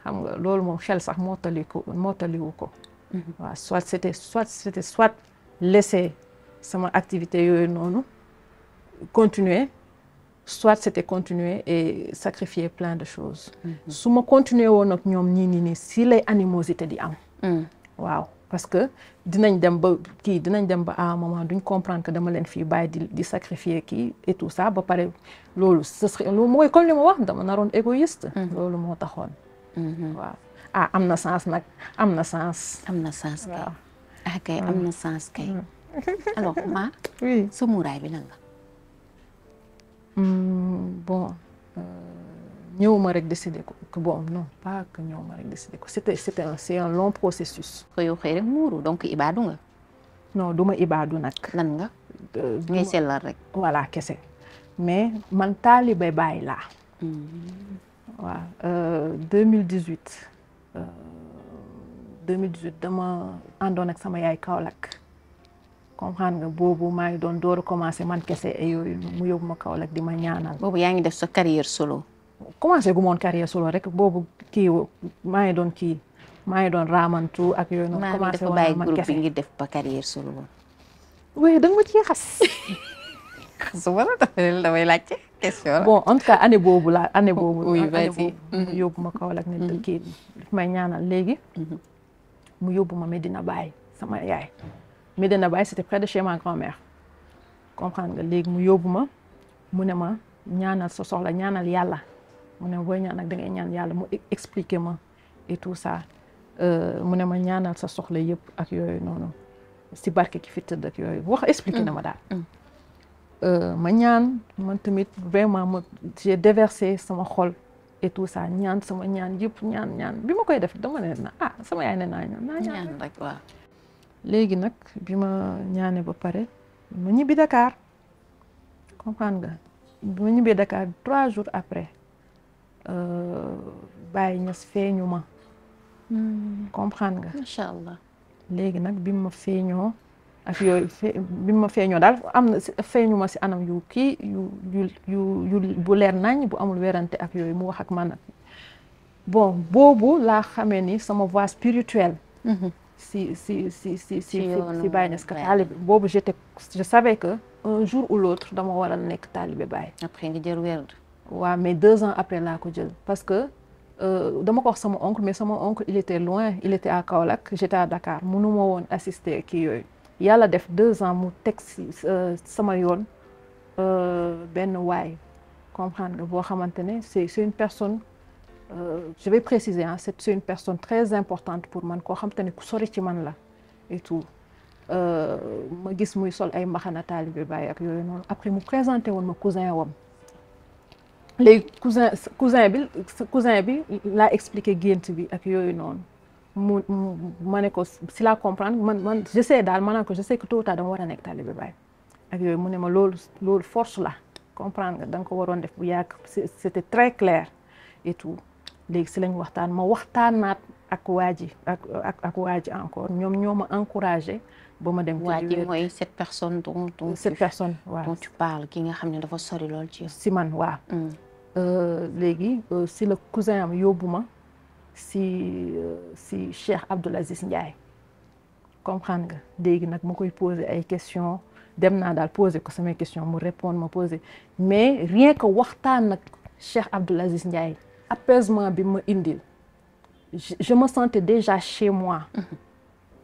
xam nga loolu moom xel sax mottaliwu ko. waaw soit laisser sama activité yooyu noonu continuer soit c'était continuer et sacrifier plein de choses. su ma continuer woon ak ñoom nii si lay animosité di am. waaw parce que dinañ dem ba à un moment duñ comprendre que dama leen fii bàyyi di sacrifier kii et tout ça ba pare loolu ce serait loolu mooy comme li ma wax dama naroon égoïste. loolu moo taxoon. waaw am na sens nag am na sens. am na sens kay. waaw kay am na sens kay. alors ma. oui sa muuraay bi lan la. bon ñëwuma rek décider ko bon non pas que ñëwuma rek décider ko c'est un long processus. yow xëy rek muuru donc ibaadu nga. non duma ibaadu nag. lan nga. ngay sellal rek. voilà kese mais man taalibe Baay laa. waaw 2018 dama àndoon ak sama yaay Kaolack comprendre nga boobu maa ngi doon door a commencer man kese et yooyu mu yóbbu ma Kaolack di ma ñaanal. boobu yaa ngi def sa carrière solo. commencé gu moon carrière solo rek boobu kii maa ngi doon kii maa ngi doon raamantu ak yooyu noonu. commencé woon naa man kese ngir def ba carrière solo woon. oui da nga ma ciy xas. xasuma la damay laajte question la. bon en tout cas année boobu la année boobu. oui vas-y yóbbu ma Kaolack ne kii daf may ñaanal léegi. mu yóbbu ma Medina Baye sama yaay. Medina Baye c'était près de chez ma grand-mère. comprendre nga léegi mu yóbbu ma mu ne ma ñaanal sa soxla ñaanal yàlla mu ne booy ñaan nag da ngay ñaan yàlla mu expliquer ma et tout ça mu ne ma ñaanal sa soxla yëpp ak yooyu noonu si barke ki fi tëdd ak yooyu wax expliquer na ma daal. ma ñaan man tamit vraiment ma j'ai déversé sama xol et tout ça ñaan sama ñaan yëpp ñaan bi ma koy def dama ne na sama yaay ne naa ñaan rek waaw. léegi nag bi ma ñaanee ba pare ma ñibbi Dakar comprendre nga bi ma ñibbee Dakar 3 jours après Baye Niass feeñu ma. comprendre nga. macha allah. léegi nag bi ma feeñoo ak yooyu bi ma feeñoo daal am na feeñu ma si anam yu kii yu bu leer nañ bu amul werante ak yooyu mu wax ak man. bon boobu laa xamee ni sama voie spirituelle. si Baye Niass ka taalibe boobu je savais que un jour ou l'autre dama war a nekk taalibe Baye. après nga jël werd. waaw mais 2 ans après laa ko jël parce que dama ko wax sama oncle mais sama oncle il était loin il était à Kaolack j'étais à Dakar mënu ma woon assister kii yooyu. yàlla def 2 ans mu teg si sama yoon benn waay comprendre nga boo xamante ne c'est une personne. Je vais préciser c'est une personne très importante pour man koo xamante ne ku sori ci man la et tout ma gis muy sol ay mbaxana taalibe Baye ak yooyu noonu après mu présenté woon ma cousin wam léegi cousin bi laa expliqué gént bi ak yooyu noonu ma ne ko si la comprendre man je sais daal ma ne ko je sais que tôt ou tard dama war a nekk taalibe Baye ak yooyu mu ne ma loolu force la comprendre nga da nga ko waroon def bu yàgg c'était très clair et tout. léegi si lañ waxtaan ma waxtaanaat ak waa ji ak waa ji encore ñoom ñoo ma encouragé ba ma dem. waa ji mooy cette personne dont waaw dont tu parles ki nga xam ne dafa sori lool ci yow. si man waaw. léegi si la cousin am yóbbu ma si Cheikh Abdoul Aziz Ndiaye comprendre nga léegi nag ma koy poser ay questions dem naa daal poser ko samay questions mu répondre ma poser mais rien que waxtaan nag Cheikh Abdoul Aziz Ndiaye. apaisement bi ma indil je me sentais déjà chez moi.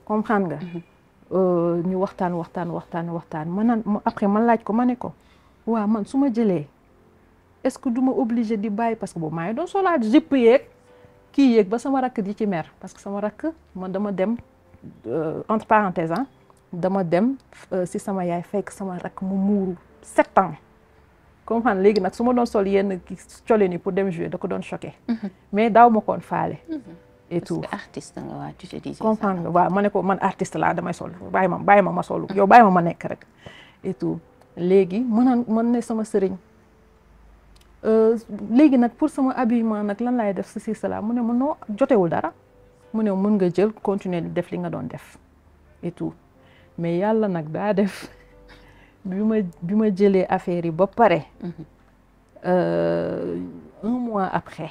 comprendre nga. ñu waxtaan après man laaj ko ma ne ko waaw man su ma jëlee est-ce que du ma obligé di bàyyi parce que boobu maa ngi doon solaat jipp yeeg kii yeeg ba sama rakk di ci mer parce que sama rakk man dama dem entre parenthèses dama dem si sama yaay fekk sama rakk mu muuru 7 ans. comprendre léegi nag su ma doon sol yenn colin yi pour dem jouer da ko doon choqué. mais daaw ma koon faale. et tout parce que artiste nga waa tu te disais. comprendre nga waaw ma ne ko man artiste laa damay sol bàyyi ma solu yow bàyyi ma nekk rek. et tout léegi mën ne sama sëriñ léegi nag pour sama habillement nag lan laay def si cela mu ne ma noo jotewul dara mu ne mën nga jël continuer di def li nga doon def et tout mais yàlla nag daa def. bi ma jëlee affaire yi ba pare. 1 mois après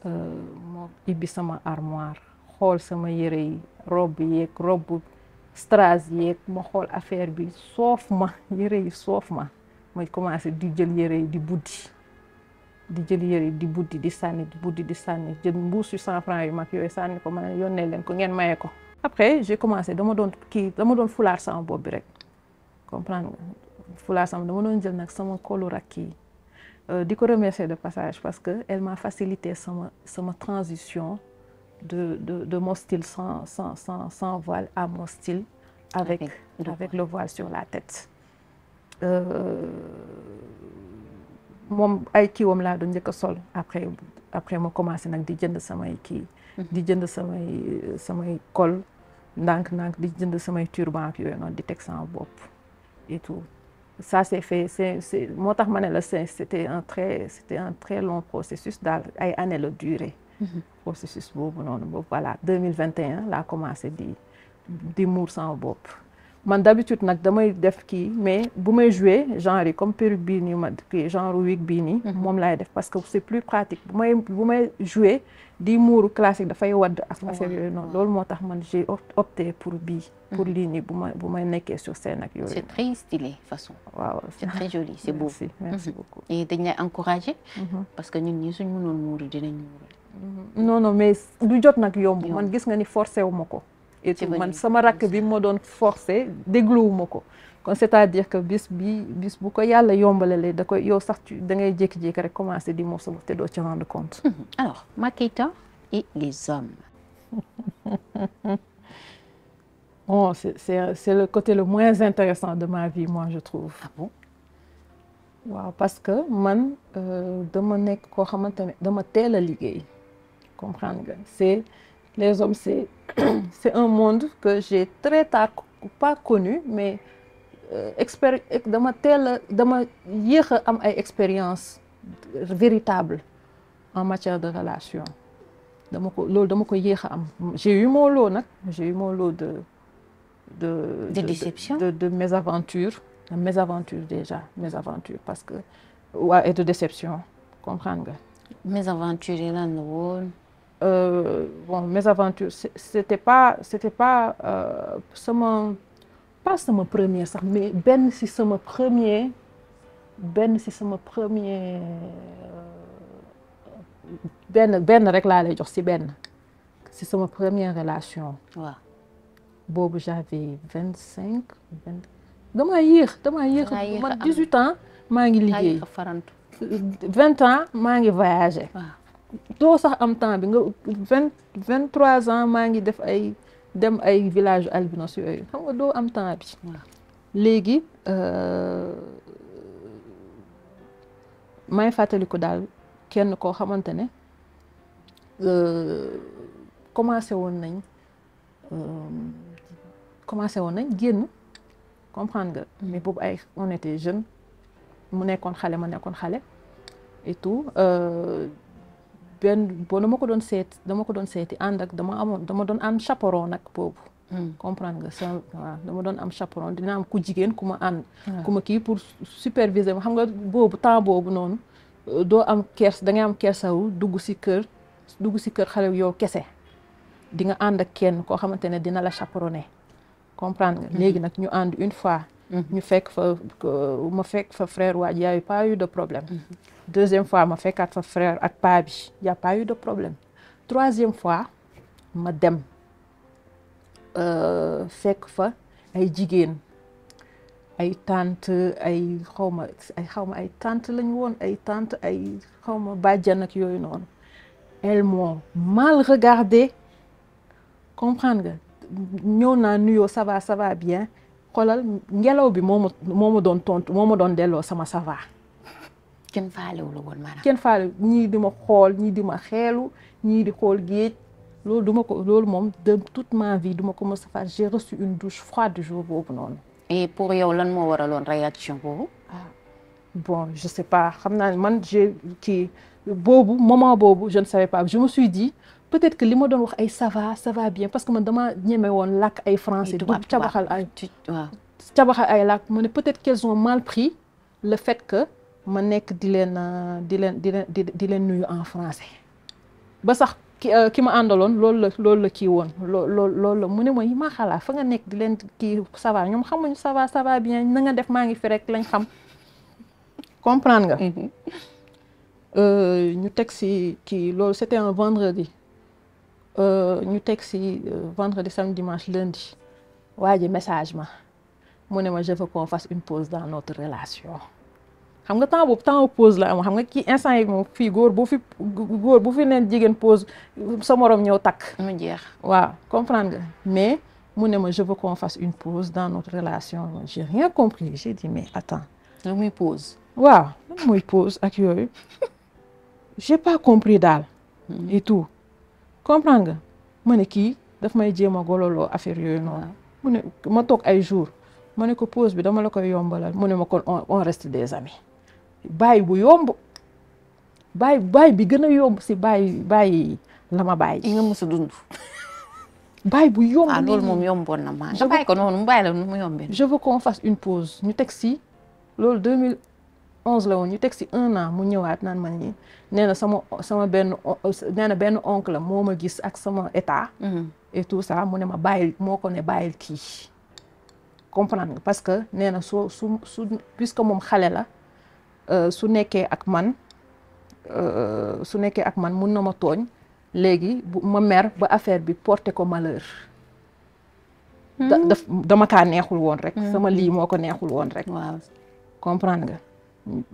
moo ibbi sama armoire xool sama yére yi robe strass yeeg ma xool affaire bi soof ma yére yi soof ma commencé di jël yére yi di buddi di sànni jël mbuus yu 100 francs yu mag yooyu sànni ko ma ne yónnee leen ko ngeen maye ko. après j'ai commencé dama doon fulaar sama bopp bi rek. comprendre nga fulaa sama dama doon jël nag sama kolu rakk yi di ko remercier de passage parce que elle m'a facilité sama transition de mon style sans voile à mon style avec le voile sur la tête. moom ay kiiwam laa doon njëkk a sol après ma commencé nag di jënd samay kii. di jënd samay col ndànk di jënd samay turban ak yooyu noonu di teg sama bopp. et tout ça s'est fait c'est moo tax ma ne la c'était un très long processus daal ay années la durée. processus boobu noonu boobu voilà 2021 laa commencé di muur sama bopp man d'habitude nag damay def kii mais bu may jouer genre yi comme perruque bii nii ma kii genre wig bii nii moom laay def parce que c'est plus pratique bu may jouer di muuru classique dafay wadd ak affaire yooyu noonu loolu moo tax man j'ai opté pour bii pour lii nii bu may nekkee sur scène ak yooyu. C'est très stylé façon. waaw c'est très joli c'est beau. Merci beaucoup. et dañ lay encourager. parce que ñun ñii suñ mënoon muuru dinañ muuru. non mais du jot nag yomb man gis nga ni forcé wu ma ko. et tout man sama rakk bi moo doon forcé dégluwuma ko kon c'est-à-dire que bis bu ko yàlla yombalalee da koy yow sax da ngay jékki-jékki rek commencer di morceau te doo ci rendre compte. alors Makeita et les hommes. Bon, c'est le côté le moins intéressant de ma vie moi je trouve. Ah bon? waaw parce que man dama nekk koo xamante ne dama teel a liggéey comprendre nga les hommes c'est un monde que j'ai très tard pas connu mais dama yéex a am ay expérience véritable en matière de relation dama ko yéex a am j'ai eu mon lot de déception de mésaventures déjà parce que et de déception comprendre nga. mésaventure yi lan la woon. Bon mésaventure c'était pas sama premier sax mais benn si sama premier benn rek laa lay jox si sama première relation. waaw boobu j'avais 25 damaa yéex man 18 ans maa ngi liggéey 20 ans maa ngi voyager. doo sax am temps bi nga 23 ans maa ngi dem ay village albinos yooyu xam nga doo am temps bi. léegi may fàttaliku daal kenn koo xamante ne commencé woon nañ génn comprendre nga. mais boobu on était jeunes mu nekkoon xale ma nekkoon xale et tout. dama ko doon seeti ànd ak dama doon am chaperon nag boobu. comprendre nga waaw dama doon am chaperon dina am ku jigéen ku ma ànd. ku ma kii pour superviser ma xam nga boobu temps boobu noonu doo am da ngay am kersawu dugg si kër xale yow kese di nga ànd ak kenn koo xamante ne dina la chaperonner comprendre nga. léegi nag ñu ànd une fois. ñu ma fekk fa frère waaj y a pas eu de problème. deuxième fois ma fekkaat fa frère ak paa bi y a pas eu de problème. troisième fois ma dem fekk fa ay jigéen ay tante ay xawma ay tante lañu woon ay tante ay xawma bàjjan ak yooyu noonu. elles m'ont mal regardé comprendre nga ñëw naa nuyoo ça va bien. xoolal ngelaw bi moo ma doon tontu moo ma doon delloo sama ça va. kenn faalewu la woon maanaam. kenn faale ñii di ma xool ñii di ma xeelu ñii di xool géej loolu moom de toute ma vie duma ko mës a fàtte j'ai reçu une douche froide du jour boobu noonu. et pour yow lan moo waraloon réaction boobu. bon je sais pas xam naa man moment boobu je ne savais pas je me suis dit. peut-être que li ma doon wax ay ça va bien parce que man dama ñeme woon làkk ay français. cabaxal ay làkk ma ne peut-être qu'elles ont mal pris le fait que ma nekk di leen nuyu en français. ba sax ki ma àndaloon loolu la kii woon loolu la mu ne ma yi ma xalaat fa nga nekk di leen kii ça va ñoom xamuñu ça va bien na nga def maa ngi fi rek lañ xam comprendre nga. ñu teg si kii loolu c'était un vendredi. ñu teg si vendredi samedi dimanche lundi waa ji message ma mu ne ma je veux qu'on fasse une pause dans notre relation xam nga temps pause la am xam nga kii instant yi moom fii góor bu fi neen jigéen pause sa morom ñëw takk mu jeex waaw comprendre nga mais mu ne ma je veux qu'on fasse une pause dans notre relation j'ai rien compris j'ai dit mais attends lan muy pause waaw lan muy pause ak yooyu j'ai pas compris daal et tout comprendre nga ma ne kii daf may jéem a gololoo affaire yooyu noonu mu ne ma toog ay jours ma ne ko pause bi dama la koy yombalal mu ne ma kon on reste des amis bàyyi bu yomb bàyyi bi gën a yomb si bàyyi la ma bàyyi. yi nga mës a dund. bàyyi bu yomb. ah loolu moom yomboon na maa nga bàyyi ko noonu mu bàyyi la mu yombee. je veux qu'on fasse une pause ñu teg si loolu 2011 la woon ñu teg si 1 an mu ñëwaat naan man nii nee na sama benn oncle moo ma gis ak sama état. et tout ça mu ne ma bàyyil moo ko ne bàyyil kii. comprendre nga parce que nee na su puisque moom xale la su nekkee ak man mun na ma tooñ léegi ma mer ba affaire bi porté ko malheur. dama kaa neexul woon rek. sama lii moo ko neexul woon rek. waaw comprendre nga.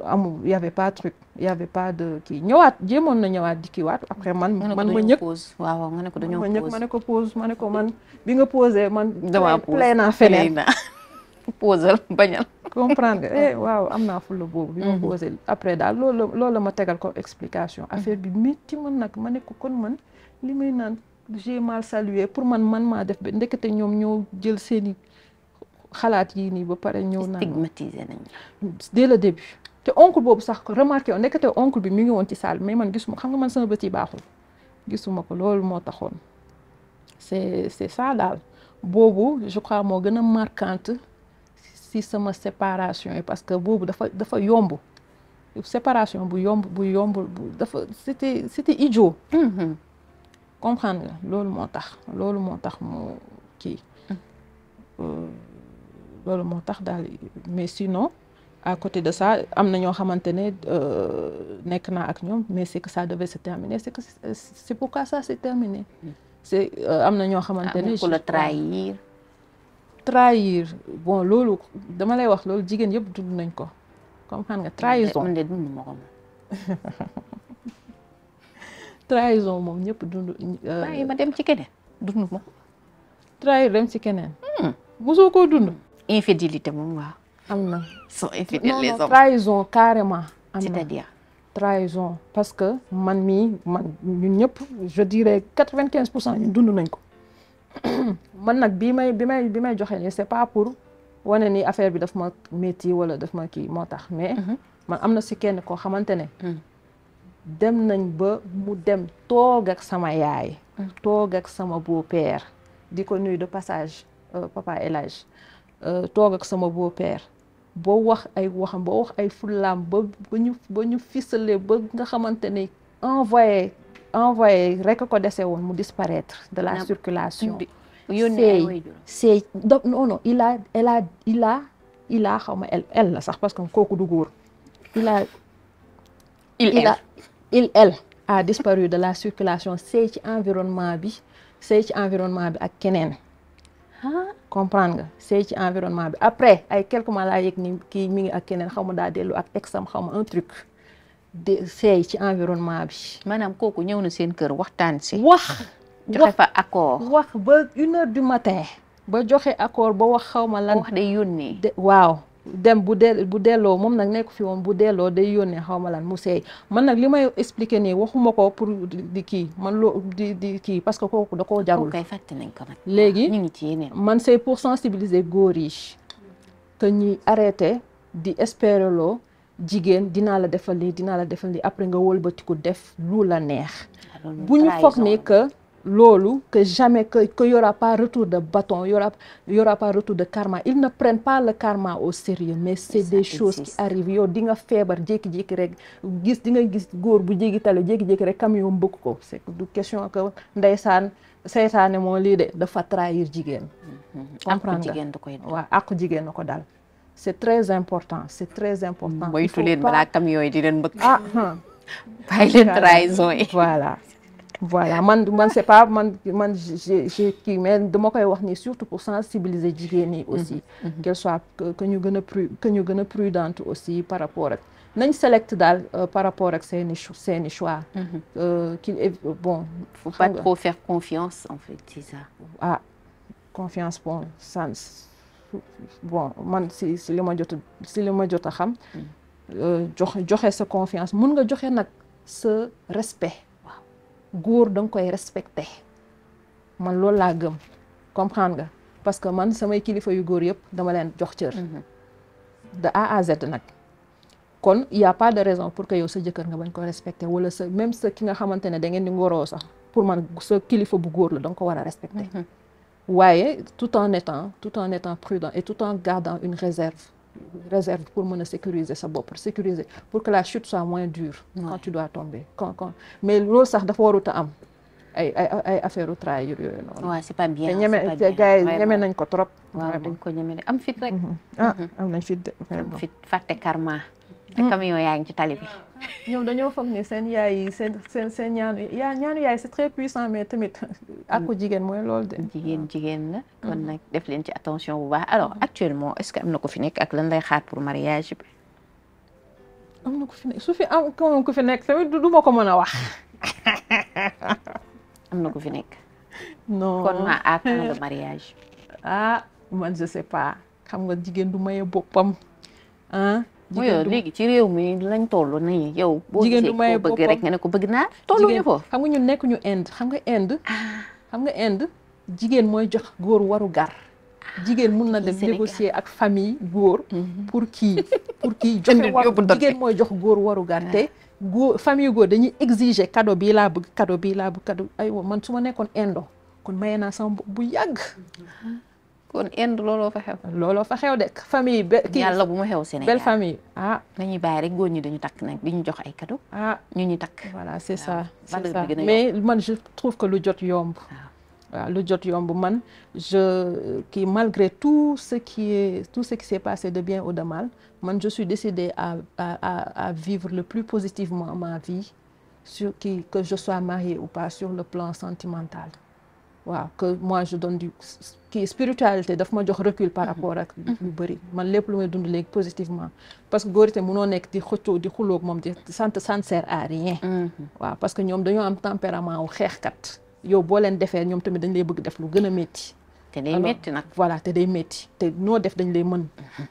amul y avait pas truc y avait pas de kii ñëwaat jéemoon na ñëwaat di kiiwaat après man ma ñëkk waaw nga ne ko dañoo pause ma ne ko pause ma ne ko man bi nga posé man dama play naa feneen posal bañal comprendre nga waaw am naa fulla boobu bi ma posé après daal loolu la ma tegal ko explication affaire bi métti man nag ma ne ko kon man li may naan j'ai mal salué pour man maa def ba ndekete ñoom ñoo jël seeni xalaat yii nii ba pare ñëw naa stigmatisé nañ dès le début te oncle boobu sax ko remarqué woon nekkate oncle bi mi ngi woon ci salle mais man gisuma xam nga man sama bët yi baaxul gisuma ko loolu moo taxoon c'est ça daal boobu je crois moo gën a marquante si sama séparation yi parce que boobu dafa yomb séparation bu yomb dafa c'était idiot comprendre nga loolu moo tax mu kii loolu moo tax daal mais sinon à côté de ça am na ñoo xamante ne nekk naa ak ñoom mais c'est que ça devait se terminer c'est pourquoi ça s'est terminé c'est am na ñoo xamante ne ko la trahir bon loolu dama lay wax loolu jigéen yëpp dund nañ ko comprendre nga trahison man de dund ma ko trahison moom ñëpp dund bàyyi ma dem ci keneen dund ma trahir dem ci keneen mosoo koo dund infidélité moom waaw am na sont infidèles les hommes trahison carrément am na c'est-à-dire trahison parce que man ñun ñëpp je dirais 95% ñun dund nañ ko man nag bi may joxe ni c'est pas pour wane ni affaire bi daf ma métti wala daf ma kii moo tax mais man am na si kenn koo xamante ne dem nañ ba mu dem toog ak sama yaay toog ak sama beau-père di ko nuyu de passage papa El Hadj toog ak sama beau-père ba wax ay waxam ba wax ay fullaam ba ñu ficelé ba nga xamante ne envoyé rek ko dese woon mu disparaître de la circulation c'est non il a xaw ma elle la sax parce que kooku du góor elle a disparu de la circulation c'est ci environnement bi ak keneen comprendre nga c'est ci environnement bi après ay quelques mois laa yëg ni kii mi ngi ak keneen xaw ma daa dellu ak exam xaw ma un truc de seey ci environnement bi. maanaam kooku ñëw na seen kër waxtaan si. joxe fa accord. wax ba 1h du matin. ba joxe accord ba wax xaw ma lan. wax day yónnee. waaw dem bu delloo moom nag nekk fi woon bu delloo day yónnee xaw ma lan mu seey man nag li may expliquer nii waxuma ko pour di kii man loo di kii parce que kooku da koo jarul. kay fàtte nañ ko nag. léegi ñu ngi ci yeneen. man c'est pour sensibiliser góor yi que ñuy arrêter di espérer loo jigéen dinaa la defal lii après nga wëlbatiku def lu la neex. bu ñu foog ne que loolu que jamais que y aura pas retour de bâton y aura pas retour de karma ils ne prennent pas le karma au sérieux mais c'est des choses qui arrivent yow di nga feebar jékki-jékki rek di nga gis góor bu jéggi tale jékki-jékki rek camion bëgg ko c'est du question que ndeysaan seytaane moo lii de dafa trahir jigéen. comprendre nga waaw àqu jigéen na ko daal. c'est très important moytu leen balaa camion yi di leen bëgg. bàyyi leen trahison yi. voilà man c'est pas man j'ai kii mais dama koy wax ni surtout pour sensibiliser jigéen ñi aussi. qu'elle soit que ñu gën a prudente aussi par rapport ak nañ select daal par rapport ak seeni choix. Bon. faut pas trop faire confiance en fait c'est ça. Confiance bon sens. Bon man si li ma jot a xam joxe sa confiance mun nga joxe nag sa respect waaw góor da nga koy respecter man loolu laa gëm comprendre nga parce que man samay kilifa yu góor yëpp dama leen jox cër de A à Z nag kon y a pas de raison pour que yow sa jëkkër nga bañ ko respecter wala sa même sa ki nga xamante ne da ngeen di ngoroo sax pour man sa kilifa bu góor la da nga ko war a respecter waaye tout en étant prudent et tout en gardant une réserve pour mën a sécuriser sa bopp sécuriser pour que la chute soit moins dure quand tu dois tomber mais loolu sax dafa warut a am ay affaire u trahir yooyu noonu. waaw c'est pas bien te gars yi ñeme nañ ko trop. waaw dañ ko ñeme am fit rek. am nañ fit de am fit fàtte karma. te camion yaa ngi ci tali bi. ñoom dañoo foog ni seen yaay yi seen ñaanu yaay c'est très puissant mais tamit ak ko jigéen mooy loolu de. jigéen la. kon nag def leen ci attention bu baax alors actuellement est-ce que am na ko fi nekk ak lan lay xaar pour mariage bi. am na ko fi nekk su fi am ko fi nekk tamit du ma ko mën a wax. am na ko fi nekk. non kon ma à quand le mariage. man je sais pas xam nga jigéen du maye boppam ah. jigéen du léegi ci réew mi lañ toll nii yow. jigéen du maye boo gisee ko bëgg rek nga ne ko bëgg naa. tolluñu foofu xam nga ñun nekk ñu Inde xam nga Inde jigéen mooy jox góor waru gar. jigéen mun na dem négocier ak famille góor. pour kii joxe waru jigéen mooy jox góor waru gar te. famille góor dañuy exiger cadeau bii laa bëgg cadeau aywa man su ma nekkoon indo kon maye naa sama bu yàgg. kon Inde looloo fa xew. De famille kii yàlla bu ma xew Sénégal belle famille nañuy bàyyi rek góor ñi dañu takk nag di ñu jox ay cadeau. ñu takk. voilà c'est ça mais man je trouve que lu jot yomb. waaw lu jot yomb man malgré tout ce qui s'est passé de bien ou de mal man je suis décidée à vivre le plus positivement ma vie que je sois mariée ou pas sur le plan sentimental. waaw que moi je donne spiritualité daf ma jox recul par rapport ak lu bëri man lépp lu may dund léegi positivement parce que góor itam mënoo nekk di xëccoo di xuloog moom di ça ne sert à rien. waaw parce que ñoom dañoo am tempérament wu xeexkat yow boo leen defee ñoom tamit dañ lay bëgg def lu gën a métti. te day métti nag. voilà te day métti te noo def dañ lay mën.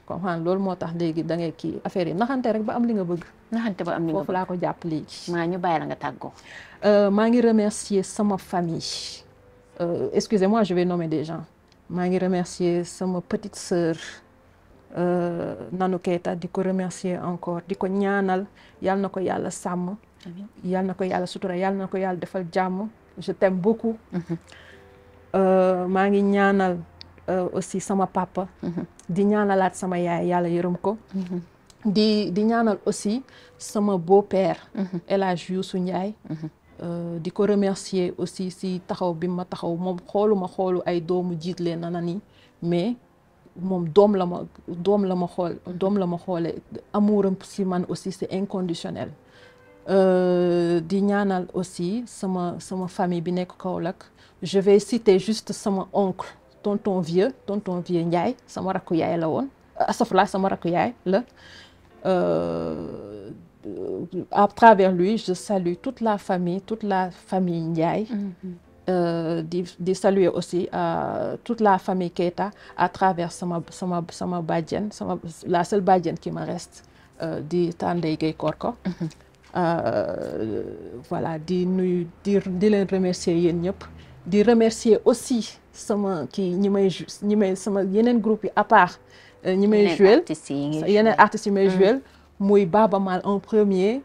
comprendre loolu moo tax léegi da ngay kii affaire yi naxante rek ba am li nga bëgg. foofu laa ko jàpp léegi. ñu bàyyi la nga tàggoo. maa ngi remercier sama famille. Excusez-moi, je vais nommer des gens. maa ngi remercier sama petite sœur Nanou Keita di ko remercier encore di ko ñaanal yal na ko yàlla sàmm. yal na ko yàlla sutura yal na ko yàlla defal jàmm. je t'aime beaucoup. maa ngi ñaanal aussi sama papa. di ñaanalaat sama yaay yàlla yërëm ko. di ñaanal aussi sama beau-père. El Hadj Youssou Ndiaye. di ko remercier aussi si taxaw bi ma taxaw moom xoolu ay doomu jiit leen na ni mais moom doom la ma xoole amouram si man aussi c'est inconditionnel. di ñaanal aussi sama famille bi nekk Kaolack je vais citer juste sama oncle tonton vieux Ndiaye sama rakku yaay la woon asafla sama rakku yaay la. À travers lui je salue toute la famille Ndiaye. di saluer aussi toute la famille Keita à travers sama bàjjen la seule bàjjen qui me reste di Tandey Gueye Korko. voilà di leen remercier yéen ñëpp di remercier aussi sama ñi may sama yeneen groupe yi à part ñi may jouer yeneen artistes yi may jouer muy Baba Mal en premier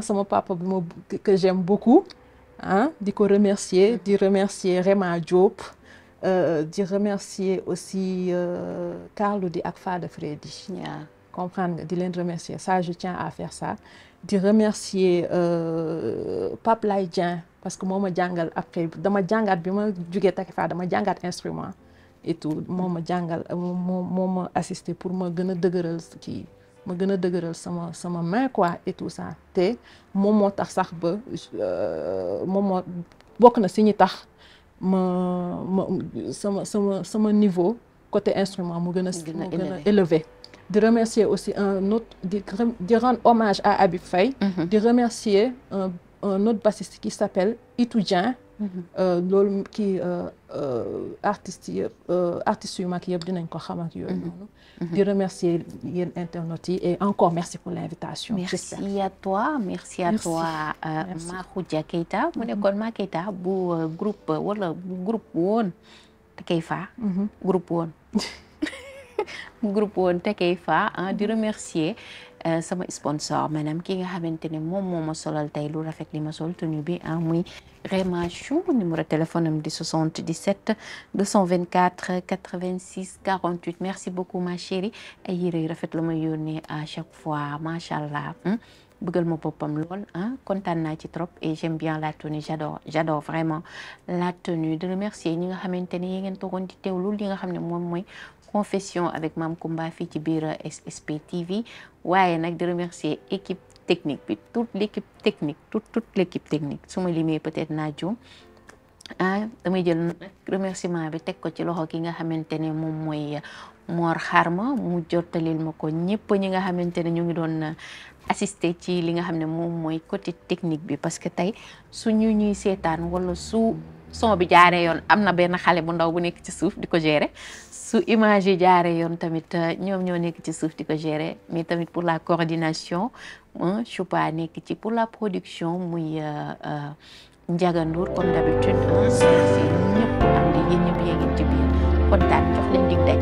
sama papa bi que j'aime beaucoup di ko remercier di remercier Rema Diop di remercier aussi Carlou D ak Fada Freddy. comprendre nga di leen remercier ça je tiens à faire ça. di remercier Pape Lay Dieng parce que moo ma jàngal après dama jàngaat bi ma jugee Takifa dama jàngaat instrument et tout moo ma jàngal moo ma assisté pour ma gën a dëgëral sama main quoi et tout ça te moom moo tax sax ba moom moo bokk na si ñi tax sama niveau côté instrument mu gën a élevé. di remercier aussi di rendre hommage à Habib Faye. di remercier un autre bassiste qui s'appelle Itou Dieng. loolu kii artistes yu mag yëpp dinañ ko xam ak yooyu noonu. di remercier yéen internautes yi et encore merci pour l'invitation. merci à toi Ma Khoudia Keita mu nekkoon Ma Keita bu groupe woon Takifa. groupe woon. groupe woon Takeifa di remercier sama sponsor maanaam ki nga xamante ne moom moo ma solal tey lu rafet li ma sol tenue bi muy Réma Chou numéro téléphone am di 77 224 86 48 merci beaucoup ma chérie ay yére yu rafet la ma yónnee à chaque fois macha allah bëggal ma boppam lool kontaan naa ci trop et j'aime bien la tenue j'adore vraiment la tenue de remercier ñi nga xamante ne yi ngeen toogoon di teewlu li nga xam ne moom mooy confession avec Mame Coumba fii ci biir SSP TV waaye nag di remercier équipe technique bi toute l'équipe technique toute l'équipe technique su ma limee peut-être naa juum damay jël remerciement bi teg ko ci loxo ki nga xamante ne moom mooy Mor Xarma mu jottalil ma ko ñëpp ñi nga xamante ne ñu ngi doon assister ci li nga xam ne moom mooy côté technique bi parce que tey su ñuy seetaan wala su son bi jaaree yoon am na benn xale bu ndaw bu nekk ci suuf di ko gérer su image yi jaaree yoon tamit ñoom ñoo nekk ci suuf di ko gérer mais tamit pour la coordination Choupa nekk ci pour la production muy Ndiaga Ndour comme d'habitude ñëpp am di yéen ñëpp yee ngeen ci biir kontaan jox leen dig daje